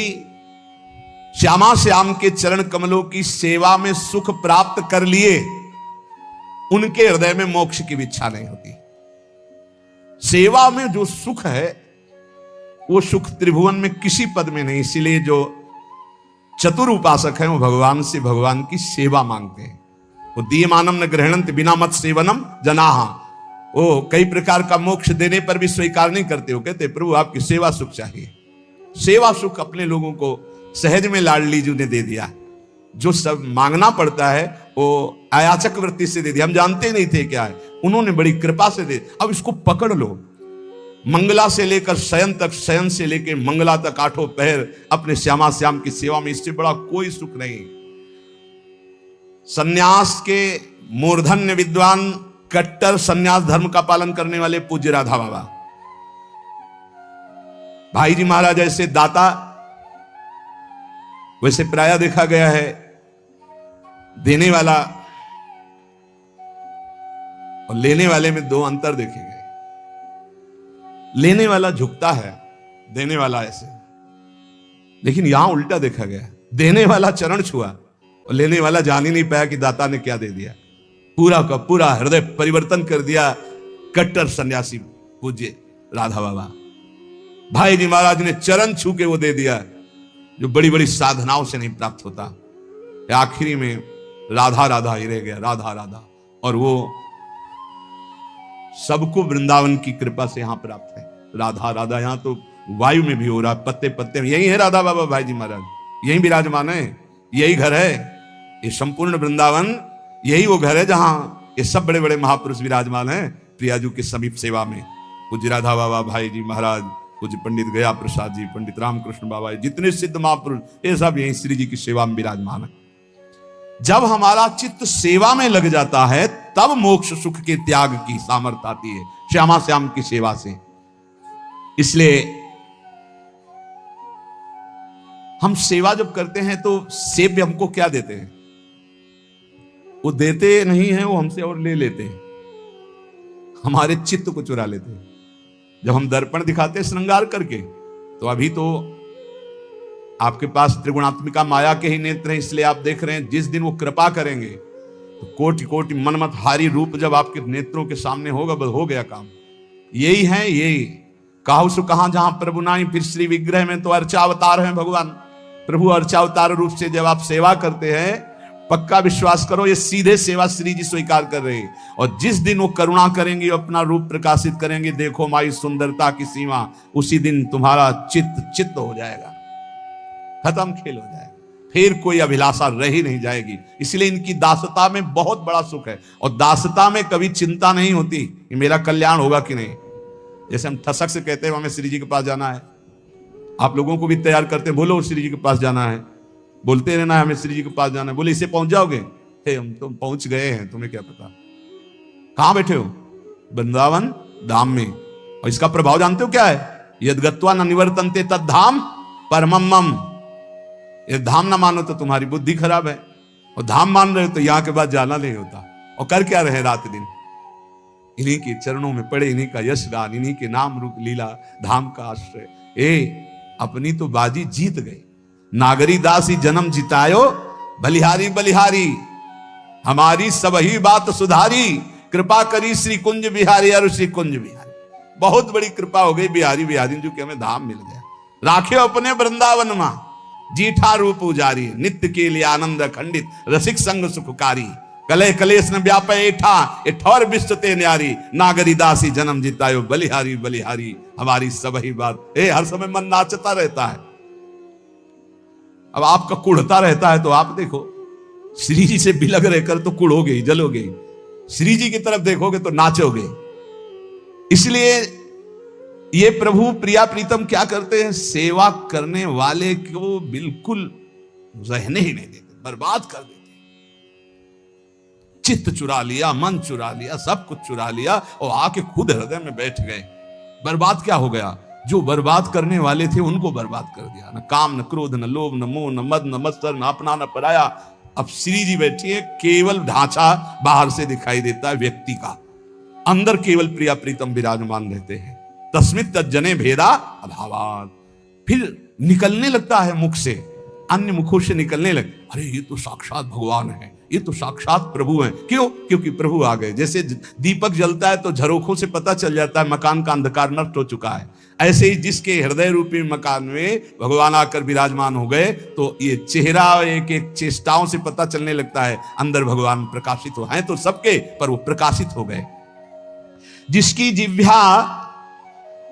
श्यामा श्याम के चरण कमलों की सेवा में सुख प्राप्त कर लिए, उनके हृदय में मोक्ष की भी इच्छा नहीं होती। सेवा में जो सुख है वो सुख त्रिभुवन में किसी पद में नहीं। इसीलिए जो चतुर उपासक हैं वो भगवान से भगवान की सेवा मांगते हैं। वो दीयमानम न ग्रहणंत बिना मत सेवनम जनाहा। वो कई प्रकार का मोक्ष देने पर भी स्वीकार नहीं करते। वो कहते प्रभु आपकी सेवा सुख चाहिए। सेवा सुख अपने लोगों को सहज में लाडली जी ने दे दिया। जो सब मांगना पड़ता है वो अयाचक वृत्ति से दे दिया। हम जानते नहीं थे क्या है, उन्होंने बड़ी कृपा से दे। अब इसको पकड़ लो। मंगला से लेकर शयन तक, शयन से लेकर मंगला तक आठों पहर अपने श्यामा श्याम की सेवा में, इससे बड़ा कोई सुख नहीं। सन्यास के मूर्धन्य विद्वान, कट्टर सन्यास धर्म का पालन करने वाले पूज्य राधा बाबा, भाई जी महाराज ऐसे दाता, वैसे प्राय देखा गया है देने वाला और लेने वाले में दो अंतर देखे गए। लेने वाला झुकता है, देने वाला ऐसे। लेकिन यहां उल्टा देखा गया, देने वाला चरण छुआ और लेने वाला जान ही नहीं पाया कि दाता ने क्या दे दिया। पूरा का पूरा हृदय परिवर्तन कर दिया कट्टर सन्यासी पूज्य राधा बाबा। भाई जी महाराज ने चरण छू के वो दे दिया। जो बड़ी बड़ी साधनाओं से नहीं प्राप्त होता। आखिरी में राधा राधा ही रह गया, राधा राधा, और वो सबको वृंदावन की कृपा से यहां प्राप्त है। राधा राधा यहां तो वायु में भी हो रहा है, पत्ते पत्ते में। यही है राधा बाबा भाई जी महाराज, यही विराजमान है, यही घर है, ये संपूर्ण वृंदावन यही वो घर है जहां ये सब बड़े बड़े महापुरुष विराजमान हैं प्रियाजू के समीप सेवा में। पूज्य राधा बाबा भाई जी महाराज, पूज्य पंडित गया प्रसाद जी, पंडित रामकृष्ण बाबा, जितने सिद्ध महापुरुष, ये सब यही श्री जी की सेवा में विराजमान है। जब हमारा चित्त सेवा में लग जाता है तब मोक्ष सुख के त्याग की सामर्थ्य आती है, श्यामा श्याम की सेवा से। इसलिए हम सेवा जब करते हैं तो सेव्य हमको क्या देते हैं? वो देते नहीं है, वो हमसे और ले लेते हैं, हमारे चित्त को चुरा लेते हैं। जब हम दर्पण दिखाते हैं श्रृंगार करके, तो अभी तो आपके पास त्रिगुणात्मिका माया के ही नेत्र हैं, इसलिए आप देख रहे हैं। जिस दिन वो कृपा करेंगे तो कोटि कोटि मनमतहारी रूप जब आपके नेत्रों के सामने होगा, बस हो गया काम। यही है, यही काहू सु कहां जहां प्रभु नाई, फिर श्री विग्रह में तो अर्चावतार है भगवान। प्रभु अर्चावतार रूप से जब आप सेवा करते हैं, पक्का विश्वास करो ये सीधे सेवा श्री जी स्वीकार कर रहे हैं। और जिस दिन वो करुणा करेंगे, अपना रूप प्रकाशित करेंगे, देखो माई सुंदरता की सीमा, उसी दिन तुम्हारा चित्त हो जाएगा, खत्म खेल हो जाएगा, फिर कोई अभिलाषा रह ही नहीं जाएगी। इसलिए इनकी दासता में बहुत बड़ा सुख है, और दासता में कभी चिंता नहीं होती कि मेरा कल्याण होगा कि नहीं। जैसे हम ठसक से कहते हैं हमें श्री जी के पास जाना है, आप लोगों को भी तैयार करते हैं, बोलो श्री जी के पास जाना है, बोलते रहना है हमें श्री जी के पास जाना है। बोले इससे पहुंच जाओगे? हम तो पहुंच गए हैं, तुम्हें क्या पता। कहां बैठे हो? वृंदावन धाम में। और इसका प्रभाव जानते हो क्या है? यद्गत्वा न निवर्तन्ते तद्धाम परमम मम। ये धाम ना मानो तो तुम्हारी बुद्धि खराब है, और धाम मान रहे हो तो यहां के बाद जाना नहीं होता। और कर क्या रहे रात दिन? इन्हीं के चरणों में पड़े, इन्हीं का यश गान, इन्हीं के नाम रूप लीला धाम का आश्रय। अपनी तो बाजी जीत गए। नागरी दासी जन्म जितायो, बलिहारी बलिहारी, हमारी सब ही बात सुधारी, कृपा करी श्री कुंज बिहारी, और श्री कुंज बिहारी। बहुत बड़ी कृपा हो गई बिहारी बिहारी जो कि हमें धाम मिल गया। राखे अपने वृंदावन मां, जीठा रूप उजारी, नित्य के लिए आनंद खंडित, रसिक संग सुखकारी, कले कलेश न व्यापे एठा, एठौर विश्व ते न्यारी, नागरी दासी जन्म जितायो, बलिहारी बलिहारी, हमारी सब ही बात। हर समय मन नाचता रहता है। अब आपका कुढ़ता रहता है तो आप देखो, श्री जी से बिलग रहकर तो कुढ़ोगे ही, जलोगे ही। श्री जी की तरफ देखोगे तो नाचोगे। इसलिए ये प्रभु प्रिया प्रीतम क्या करते हैं? सेवा करने वाले को बिल्कुल रहने ही नहीं देते, बर्बाद कर देते। चित्त चुरा लिया, मन चुरा लिया, सब कुछ चुरा लिया, और आके खुद हृदय में बैठ गए। बर्बाद क्या हो गया? जो बर्बाद करने वाले थे उनको बर्बाद कर दिया। न काम, न क्रोध, न लोभ, न मोह, न मद, न मत्सर, न अपना, न पराया। अब श्री जी बैठी है, केवल ढांचा बाहर से दिखाई देता है व्यक्ति का, अंदर केवल प्रिया प्रीतम विराजमान रहते हैं। तस्मित तज्जने भेदा अभावात। फिर निकलने लगता है मुख से, अन्य मुखों से निकलने लगे, अरे ये तो साक्षात भगवान है, ये तो साक्षात प्रभु हैं। क्यों? क्योंकि प्रभु आ गए। जैसे दीपक जलता है तो झरोखों से पता चल जाता है मकान का अंधकार नष्ट हो चुका है, ऐसे ही जिसके हृदय रूपी मकान में भगवान आकर विराजमान हो गए तो ये चेहरा एक एक चेष्टाओं से पता चलने लगता है अंदर भगवान प्रकाशित हो हैं तो सबके, पर वो प्रकाशित हो गए। जिसकी जिह्वा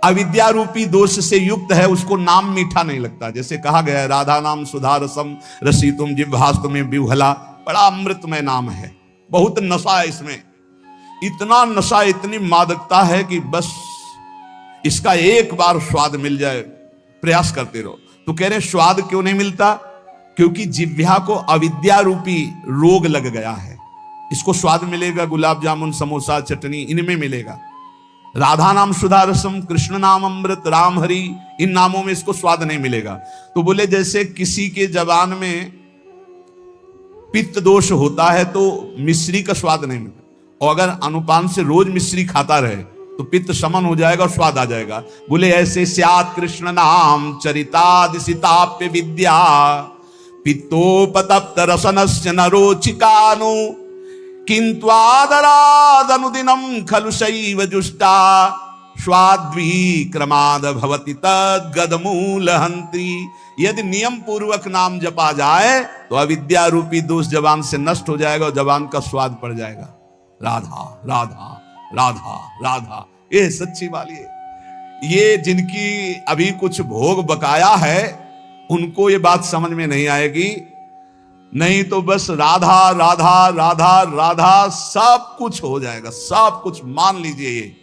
अविद्या रूपी दोष से युक्त है उसको नाम मीठा नहीं लगता। जैसे कहा गया है, राधा नाम सुधा रसम रसितुम जिह्वास्तु में विह्वला। बड़ा अमृतमय नाम है, बहुत नशा है इसमें, इतना नशा, इतनी मादकता है कि बस इसका एक बार स्वाद मिल जाए, प्रयास करते रहो। तो कह रहे स्वाद क्यों नहीं मिलता? क्योंकि जिह्वा को अविद्या रूपी रोग लग गया है। इसको स्वाद मिलेगा गुलाब जामुन, समोसा, चटनी, इनमें मिलेगा। राधा नाम सुधा रसम, कृष्ण नाम अमृत, राम हरि, इन नामों में इसको स्वाद नहीं मिलेगा। तो बोले जैसे किसी के जबान में पित्त दोष होता है तो मिश्री का स्वाद नहीं मिलता, और अगर अनुपान से रोज मिश्री खाता रहे तो पित्त शमन हो जाएगा और स्वाद आ जाएगा। बोले ऐसे स्यात् कृष्ण नाम चरितादिसिताप्य विद्या, पित्तोपतप्त रसनस्य नरोचिकानु, किंत्वादरादनुदिनं खलु शैव जुष्टा, स्वाद्वी क्रमाद भवति तद गदमूल हंत्री। यदि नियम पूर्वक नाम जपा जाए तो अविद्या रूपी दोष जबान से नष्ट हो जाएगा और जबान का स्वाद पड़ जाएगा। राधा राधा राधा राधा, ये सच्ची वाली है। ये जिनकी अभी कुछ भोग बकाया है उनको ये बात समझ में नहीं आएगी, नहीं तो बस राधा राधा राधा राधा सब कुछ हो जाएगा, सब कुछ मान लीजिए, ये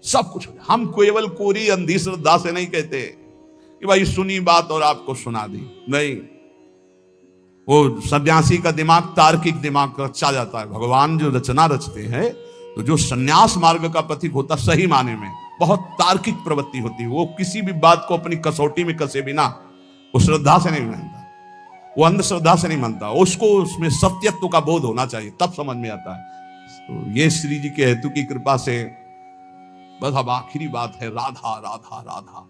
सब कुछ हो जाएगा। हम केवल कोरी अंधी श्रद्धा से नहीं कहते कि भाई सुनी बात और आपको सुना दी, नहीं। वो सन्यासी का दिमाग तार्किक दिमाग रचा जाता है। भगवान जो रचना रचते हैं तो जो सन्यास मार्ग का पथिक होता सही माने में बहुत तार्किक प्रवृत्ति होती है। वो किसी भी बात को अपनी कसौटी में कसे बिना वो श्रद्धा से नहीं मानता, वो अंधश्रद्धा से नहीं मानता, उसको उसमें सत्यत्व का बोध होना चाहिए, तब समझ में आता है। तो ये श्री जी के हेतु की कृपा से बस अब आखिरी बात है, राधा राधा राधा।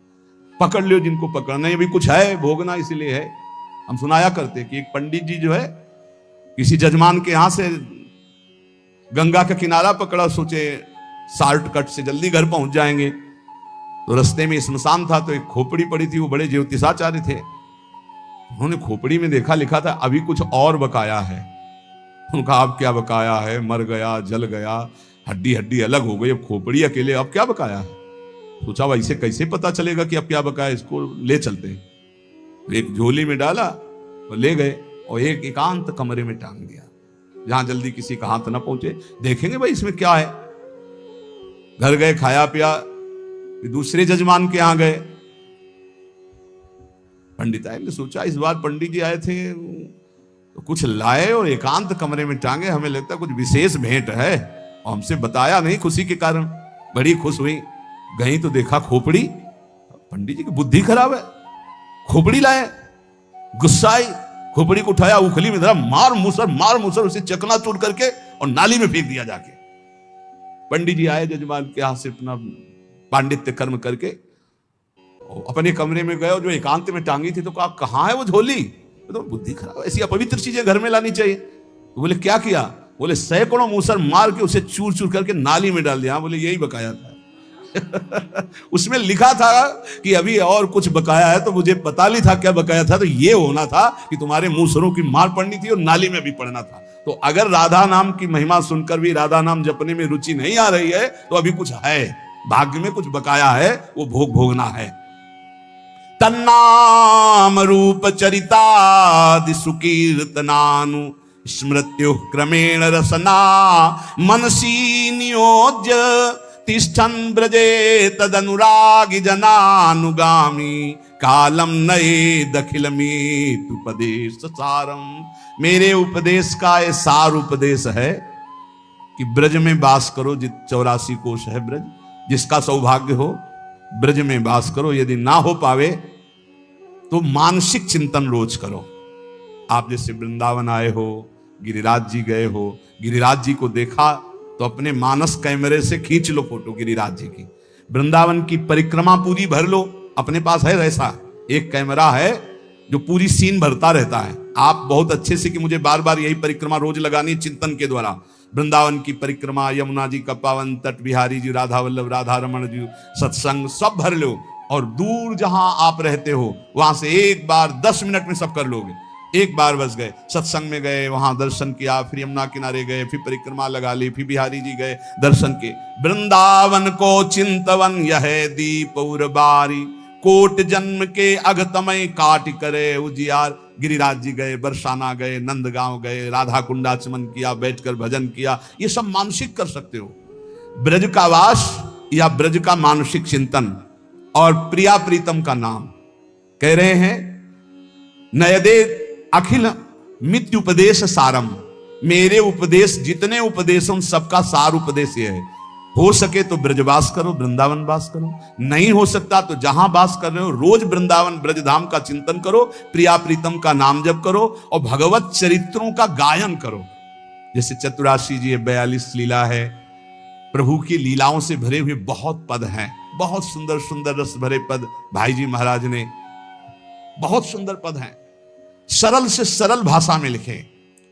पकड़ लो जिनको पकड़ना है, अभी कुछ है भोगना इसीलिए है। हम सुनाया करते कि एक पंडित जी जो है किसी जजमान के यहां से गंगा का किनारा पकड़ा, सोचे शॉर्टकट से जल्दी घर पहुंच जाएंगे। तो रास्ते में स्मशान था तो एक खोपड़ी पड़ी थी, वो बड़े ज्योतिषाचार्य थे। उन्होंने खोपड़ी में देखा, लिखा था अभी कुछ और बकाया है। उनका अब क्या बकाया है, मर गया, जल गया, हड्डी हड्डी अलग हो गई, अब खोपड़ी अकेले, अब क्या बकाया है। सोचा भाई इसे कैसे पता चलेगा कि अब क्या बकाया, इसको ले चलते हैं। एक झोली में डाला और ले गए और एक एकांत कमरे में टांग दिया जहां जल्दी किसी का हाथ ना पहुंचे, देखेंगे भाई इसमें क्या है। घर गए, खाया पिया, दूसरे जजमान के यहां गए। पंडित आए ने सोचा इस बार पंडित जी आए थे तो कुछ लाए और एकांत कमरे में टांगे, हमें लगता है कुछ विशेष भेंट है और हमसे बताया नहीं, खुशी के कारण बड़ी खुश हुई। गई तो देखा खोपड़ी। पंडित जी की बुद्धि खराब है, खोपड़ी लाए, गुस्सा आई, खोपड़ी को उठाया, उखली में धरा, मार मुसर उसे चकनाचूर करके और नाली में फेंक दिया जाके। पंडित जी आए जजमान के हाथ से अपना पांडित्य कर्म करके अपने कमरे में गए और जो एकांत में टांगी थी तो कहा कहां है वो झोली। तो बुद्धि खराब, ऐसी अपवित्र चीजें घर में लानी चाहिए। तो बोले क्या किया, बोले सैकड़ों मूसर मार के उसे चूर चूर करके नाली में डाल दिया। बोले यही बकाया था। उसमें लिखा था कि अभी और कुछ बकाया है, तो मुझे पता नहीं था क्या बकाया था, तो ये होना था कि तुम्हारे मूसरों की मार पड़नी थी और नाली में भी पड़ना था। तो अगर राधा नाम की महिमा सुनकर भी राधा नाम जपने में रुचि नहीं आ रही है तो अभी कुछ है, भाग्य में कुछ बकाया है, वो भोग भोगना है। तन्नाम रूप चरितादि सुकीर्तनानु स्मृत्यो क्रमेण रसना मनसी नियोज्य तिष्ठन् ब्रजे तदनुरागी जनानुगामी कालम नये दखिलमीत उपदेश सारम। मेरे उपदेश का ये सार उपदेश है कि ब्रज में वास करो, 84 कोश है ब्रज, जिसका सौभाग्य हो ब्रज में वास करो। यदि ना हो पावे तो मानसिक चिंतन रोज करो। आप जैसे वृंदावन आए हो, गिरिराज जी गए हो, गिरिराज जी को देखा तो अपने मानस कैमरे से खींच लो फोटो गिरिराज जी की। वृंदावन की परिक्रमा पूरी भर लो, अपने पास है ऐसा एक कैमरा है जो पूरी सीन भरता रहता है। आप बहुत अच्छे से कि मुझे बार बार यही परिक्रमा रोज लगानी चिंतन के द्वारा। वृंदावन की परिक्रमा, यमुना जी का पावन तट, बिहारी जी, राधा वल्लभ, राधा रमण जी, सत्संग सब भर लो। और दूर जहां आप रहते हो वहां से एक बार 10 मिनट में सब कर लोगे। एक बार बस गए, सत्संग में गए, वहां दर्शन किया, फिर यमुना किनारे गए, फिर परिक्रमा लगा ली, फिर बिहारी जी गए दर्शन के। वृंदावन को चिंतवन यह दीप उर्बारी, कोट जन्म के अगतमय काट करे उजियार। गिरिराज जी गए, बरसाना गए, नंदगांव गए, राधा कुंडाचमन किया, बैठकर भजन किया, ये सब मानसिक कर सकते हो। ब्रज का वास या ब्रज का मानसिक चिंतन और प्रिया प्रीतम का नाम कह रहे हैं। नयदे अखिल मित्युपदेश सारम, मेरे उपदेश जितने उपदेश उन सबका सार उपदेश ये है। हो सके तो ब्रजवास करो, वृंदावन वास करो, नहीं हो सकता तो जहां वास कर रहे हो रोज वृंदावन ब्रजधाम का चिंतन करो, प्रिया प्रीतम का नाम जप करो और भगवत चरित्रों का गायन करो। जैसे चतुराशी जी 42 लीला है, प्रभु की लीलाओं से भरे हुए बहुत पद हैं, बहुत सुंदर सुंदर रस भरे पद भाई जी महाराज ने, बहुत सुंदर पद हैं, सरल से सरल भाषा में लिखे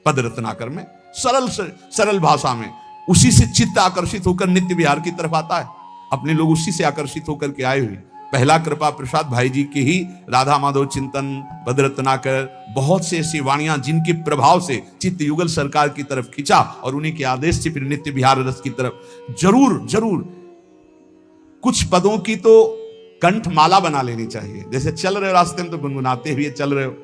पद रत्नाकर में, सरल से सरल भाषा में। उसी से चित्त आकर्षित होकर नित्य विहार की तरफ आता है। अपने लोग उसी से आकर्षित होकर के आए हुए। पहला कृपा प्रसाद भाई जी के ही राधा माधव चिंतन, भद्रतनाकर, बहुत से ऐसी वाणियां जिनके प्रभाव से चित्त युगल सरकार की तरफ खिंचा और उन्हीं के आदेश से फिर नित्य विहार रस की तरफ जरूर जरूर कुछ पदों की तो कंठमाला बना लेनी चाहिए। जैसे चल रहे रास्ते में तो गुनगुनाते हुए चल रहे हो।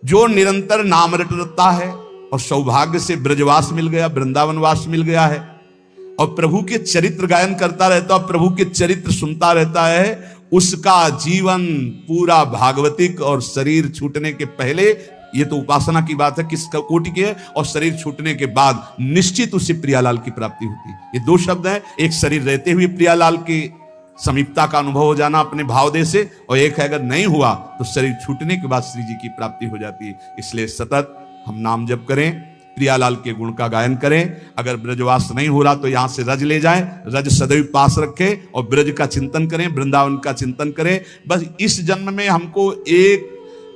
जो निरंतर नाम रटता है और सौभाग्य से ब्रजवास मिल गया, वृंदावनवास मिल गया है और प्रभु के चरित्र गायन करता रहता है, प्रभु के चरित्र सुनता रहता है, उसका जीवन पूरा भागवतिक और शरीर छूटने के पहले, ये तो उपासना की बात है किस कोटि की है, और शरीर छूटने के बाद निश्चित उससे प्रियालाल की प्राप्ति होती है। ये दो शब्द हैं, एक शरीर रहते हुए प्रियालाल की समीपता का अनुभव हो जाना अपने भावदेह से, और एक है अगर नहीं हुआ तो शरीर छूटने के बाद श्री जी की प्राप्ति हो जाती है। इसलिए सतत हम नाम जप करें, प्रियालाल के गुण का गायन करें। अगर ब्रजवास नहीं हो रहा तो यहां से रज ले जाएं, रज सदैव पास रखें और ब्रज का चिंतन करें, वृंदावन का चिंतन करें। बस इस जन्म में हमको एक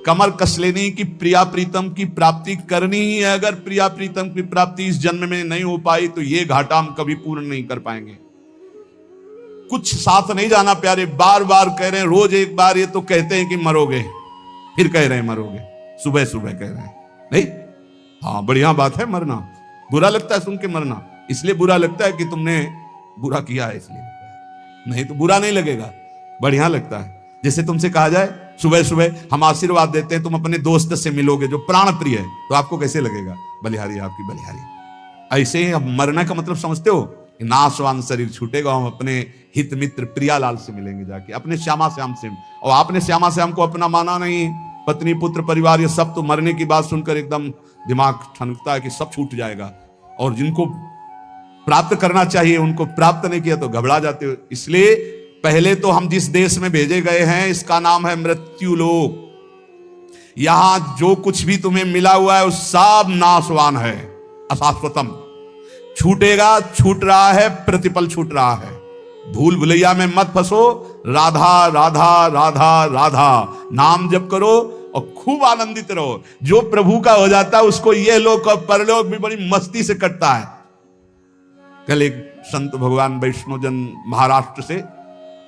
कमर कस लेनी कि प्रिया प्रीतम की प्राप्ति करनी ही है। अगर प्रिया प्रीतम की प्राप्ति इस जन्म में नहीं हो पाई तो ये घाटा हम कभी पूर्ण नहीं कर पाएंगे। कुछ साथ नहीं जाना प्यारे, बार बार कह रहे हैं, रोज एक बार ये तो कहते हैं कि मरोगे, फिर कह रहे हैं मरोगे, सुबह सुबह कह रहे हैं नहीं। हाँ बढ़िया बात है मरना, बुरा लगता है सुन के मरना, इसलिए बुरा लगता है कि तुमने बुरा किया है इसलिए, नहीं तो बुरा नहीं लगेगा, बढ़िया लगता है। जैसे तुमसे कहा जाए सुबह सुबह हम आशीर्वाद देते हैं, तुम अपने दोस्त से मिलोगे जो प्राण प्रिय है, तो आपको कैसे लगेगा? बलिहारी आपकी बलिहारी। ऐसे ही हम मरना का मतलब समझते हो, नाशवान शरीर छूटेगा, हम अपने हित मित्र प्रियालाल से मिलेंगे जाके, अपने श्यामा श्याम से। और आपने श्यामा श्याम को अपना माना नहीं, पत्नी पुत्र परिवार ये सब तो मरने की बात सुनकर एकदम दिमाग ठनकता है कि सब छूट जाएगा, और जिनको प्राप्त करना चाहिए उनको प्राप्त नहीं किया तो घबरा जाते हो। इसलिए पहले तो हम जिस देश में भेजे गए हैं इसका नाम है मृत्यु लोक। यहां जो कुछ भी तुम्हें मिला हुआ है वो सब नाशवान है, अशाश्वतम, छूटेगा, छूट रहा है, प्रतिपल छूट रहा है। भूल भुलैया में मत फंसो, राधा राधा राधा राधा नाम जप करो और खूब आनंदित रहो। जो प्रभु का हो जाता है उसको यह लोक और परलोक भी बड़ी मस्ती से कटता है। कल एक संत भगवान वैष्णोजन महाराष्ट्र से,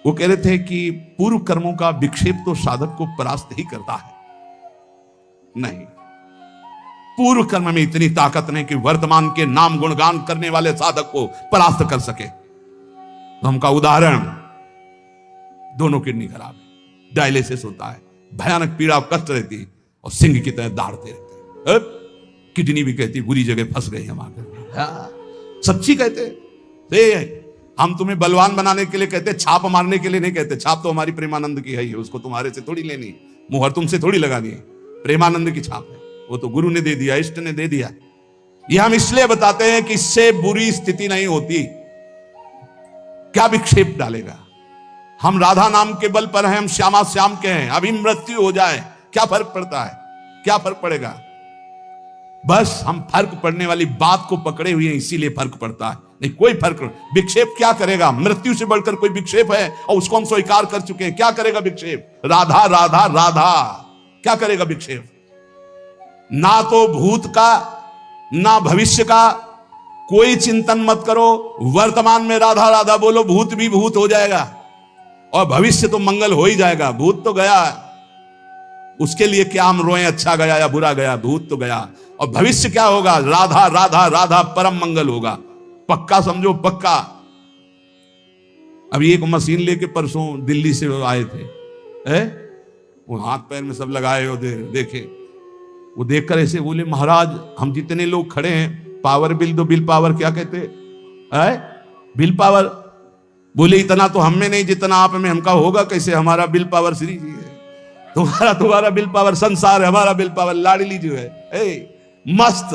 वो कह रहे थे कि पूर्व कर्मों का विक्षेप तो साधक को परास्त ही करता है। नहीं, पूर्व कर्म में इतनी ताकत नहीं कि वर्तमान के नाम गुणगान करने वाले साधक को परास्त कर सके। तो हमका उदाहरण, दोनों किडनी खराब है, डायलिसिस होता है, भयानक पीड़ा और कष्ट रहती है और सिंह की तरह दौड़ते रहते हैं। किडनी भी कहती बुरी जगह फंस गई हम आकर, सच्ची कहते। हम तुम्हें बलवान बनाने के लिए कहते, छाप मारने के लिए नहीं कहते। छाप तो हमारी प्रेमानंद की है ही, उसको तुम्हारे से थोड़ी लेनी, मुहर तुमसे थोड़ी लगानी है, प्रेमानंद की छाप है, वो तो गुरु ने दे दिया, इष्ट ने दे दिया। ये हम इसलिए बताते हैं कि इससे बुरी स्थिति नहीं होती। क्या विक्षेप डालेगा? हम राधा नाम के बल पर हैं, हम श्यामा श्याम के हैं। अभी मृत्यु हो जाए क्या फर्क पड़ता है? क्या फर्क पड़ेगा? बस हम फर्क पड़ने वाली बात को पकड़े हुए हैं, इसीलिए फर्क पड़ता है, नहीं कोई फर्क नहीं। विक्षेप क्या करेगा? मृत्यु से बढ़कर कोई विक्षेप है और उसको हम स्वीकार कर चुके हैं। क्या करेगा विक्षेप? राधा राधा राधा, क्या करेगा विक्षेप? ना तो भूत का ना भविष्य का कोई चिंतन मत करो, वर्तमान में राधा राधा बोलो, भूत भी भूत हो जाएगा और भविष्य तो मंगल हो ही जाएगा। भूत तो गया, उसके लिए क्या हम रोएं अच्छा गया या बुरा गया, भूत तो गया। और भविष्य क्या होगा? राधा राधा राधा परम मंगल होगा, पक्का समझो, पक्का। अभी एक मशीन लेके परसों दिल्ली से आए थे, वो हाथ पैर में सब लगाए हो, देखे, वो देखकर ऐसे बोले, महाराज हम जितने लोग खड़े हैं, पावर बिल दो, बिल पावर क्या कहते हैं, बिल पावर। बोले इतना तो हम में नहीं जितना आप में, हमका होगा कैसे? हमारा बिल पावर श्री जी है, तुम्हारा बिल पावर संसार है, हमारा बिल पावर लाडली जी है। मस्त,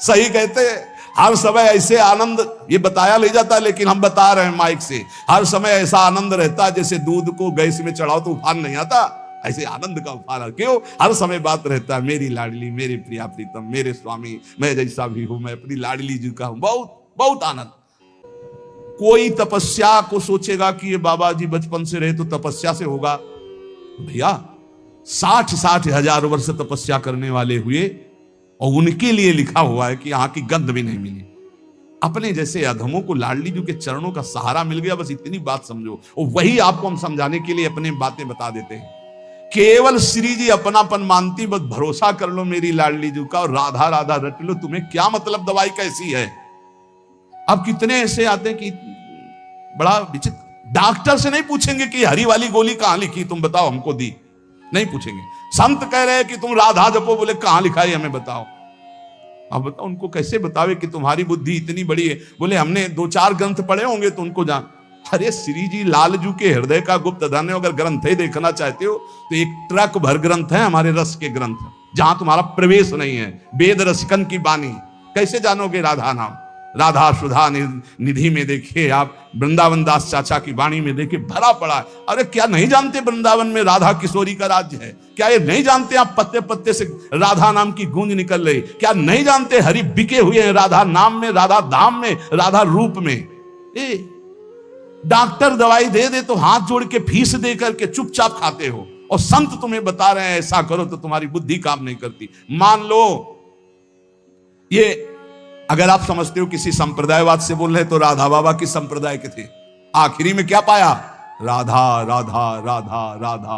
सही कहते हैं। हर समय ऐसे आनंद, ये बताया नहीं जाता लेकिन हम बता रहे हैं माइक से, हर समय ऐसा आनंद रहता है जैसे दूध को गैस में चढ़ाओ तो उफान नहीं आता, ऐसे आनंद का उफान। क्यों? हर समय बात रहता है, मेरी लाडली, मेरे प्रिया प्रीतम, मेरे स्वामी, मैं जैसा भी हूं, मैं अपनी लाडली जी का हूं। बहुत बहुत आनंद। कोई तपस्या को सोचेगा कि ये बाबा जी बचपन से रहे तो तपस्या से होगा, भैया 60 हजार वर्ष तपस्या करने वाले हुए और उनके लिए लिखा हुआ है कि यहां की गंध भी नहीं मिली। अपने जैसे अधमों को लाडली जी के चरणों का सहारा मिल गया, बस इतनी बात समझो। और वही आपको हम समझाने के लिए अपने बातें बता देते हैं। केवल श्री जी अपनापन मानती, बस भरोसा कर लो मेरी लाडली जी का और राधा राधा रट लो। तुम्हें क्या मतलब दवाई कैसी है? अब कितने ऐसे आते हैं कि बड़ा विचित्र, डॉक्टर से नहीं पूछेंगे कि हरी वाली गोली कहां लिखी, तुम बताओ हमको दी, नहीं पूछेंगे। संत कह रहे हैं कि तुम राधा जपो, बोले कहां लिखा है हमें बताओ। अब बताओ उनको कैसे बतावे कि तुम्हारी बुद्धि इतनी बड़ी है? बोले हमने 2-4 ग्रंथ पढ़े होंगे तो उनको जान। अरे श्री जी लालजू के हृदय का गुप्त धन है। अगर ग्रंथ ही देखना चाहते हो तो एक ट्रक भर ग्रंथ है हमारे रस के ग्रंथ, जहां तुम्हारा प्रवेश नहीं है। वेद रसिकन की बानी, कैसे जानोगे राधा नाम? राधा सुधा निधि में देखिए आप, वृंदावन दास चाचा की वाणी में देखिए भरा पड़ा है। अरे क्या नहीं जानते वृंदावन में राधा किशोरी का राज्य है? क्या ये नहीं जानते आप पत्ते पत्ते से राधा नाम की गूंज निकल रही? क्या नहीं जानते हरि बिके हुए हैं राधा नाम में, राधा धाम में, राधा रूप में? डॉक्टर दवाई दे दे तो हाथ जोड़ के फीस दे करके चुपचाप खाते हो, और संत तुम्हें बता रहे हैं ऐसा करो तो तुम्हारी बुद्धि काम नहीं करती। मान लो ये, अगर आप समझते हो किसी संप्रदायवाद से बोल रहे तो राधा बाबा किस संप्रदाय के थे? आखिरी में क्या पाया? राधा राधा राधा राधा।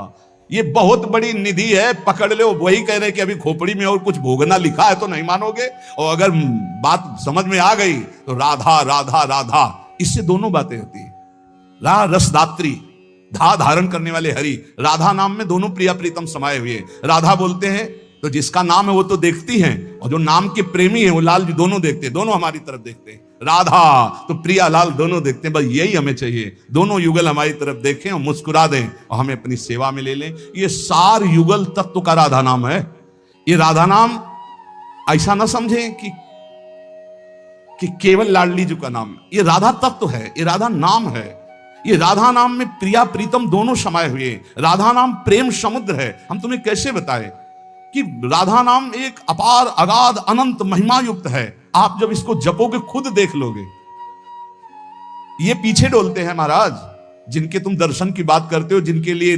ये बहुत बड़ी निधि है, पकड़ लो। वही कह रहे कि अभी खोपड़ी में और कुछ भोगना लिखा है तो नहीं मानोगे, और अगर बात समझ में आ गई तो राधा राधा राधा, इससे दोनों बातें होती है। रा रसदात्री, धा धारण करने वाले हरि, राधा नाम में दोनों प्रिया प्रीतम समाये हुए। राधा बोलते हैं तो जिसका नाम है वो तो देखती हैं, और जो नाम के प्रेमी है वो लाल जी दोनों देखते हैं, दोनों हमारी तरफ देखते हैं। राधा तो प्रिया लाल दोनों देखते हैं। बस यही हमें चाहिए, दोनों युगल हमारी तरफ देखें और मुस्कुरा दें और हमें अपनी सेवा में ले लें। ये सार युगल तत्व का राधा नाम है। ये राधा नाम ऐसा ना समझें कि केवल लाडली जी का नाम, ये राधा तत्व है, ये राधा नाम है। ये राधा नाम में प्रिया प्रीतम दोनों समाये हुए। राधा नाम प्रेम समुद्र है। हम तुम्हें कैसे बताएं कि राधा नाम एक अपार अगाध अनंत महिमा युक्त है। आप जब इसको जपोगे खुद देख लोगे। ये पीछे डोलते हैं महाराज, जिनके तुम दर्शन की बात करते हो, जिनके लिए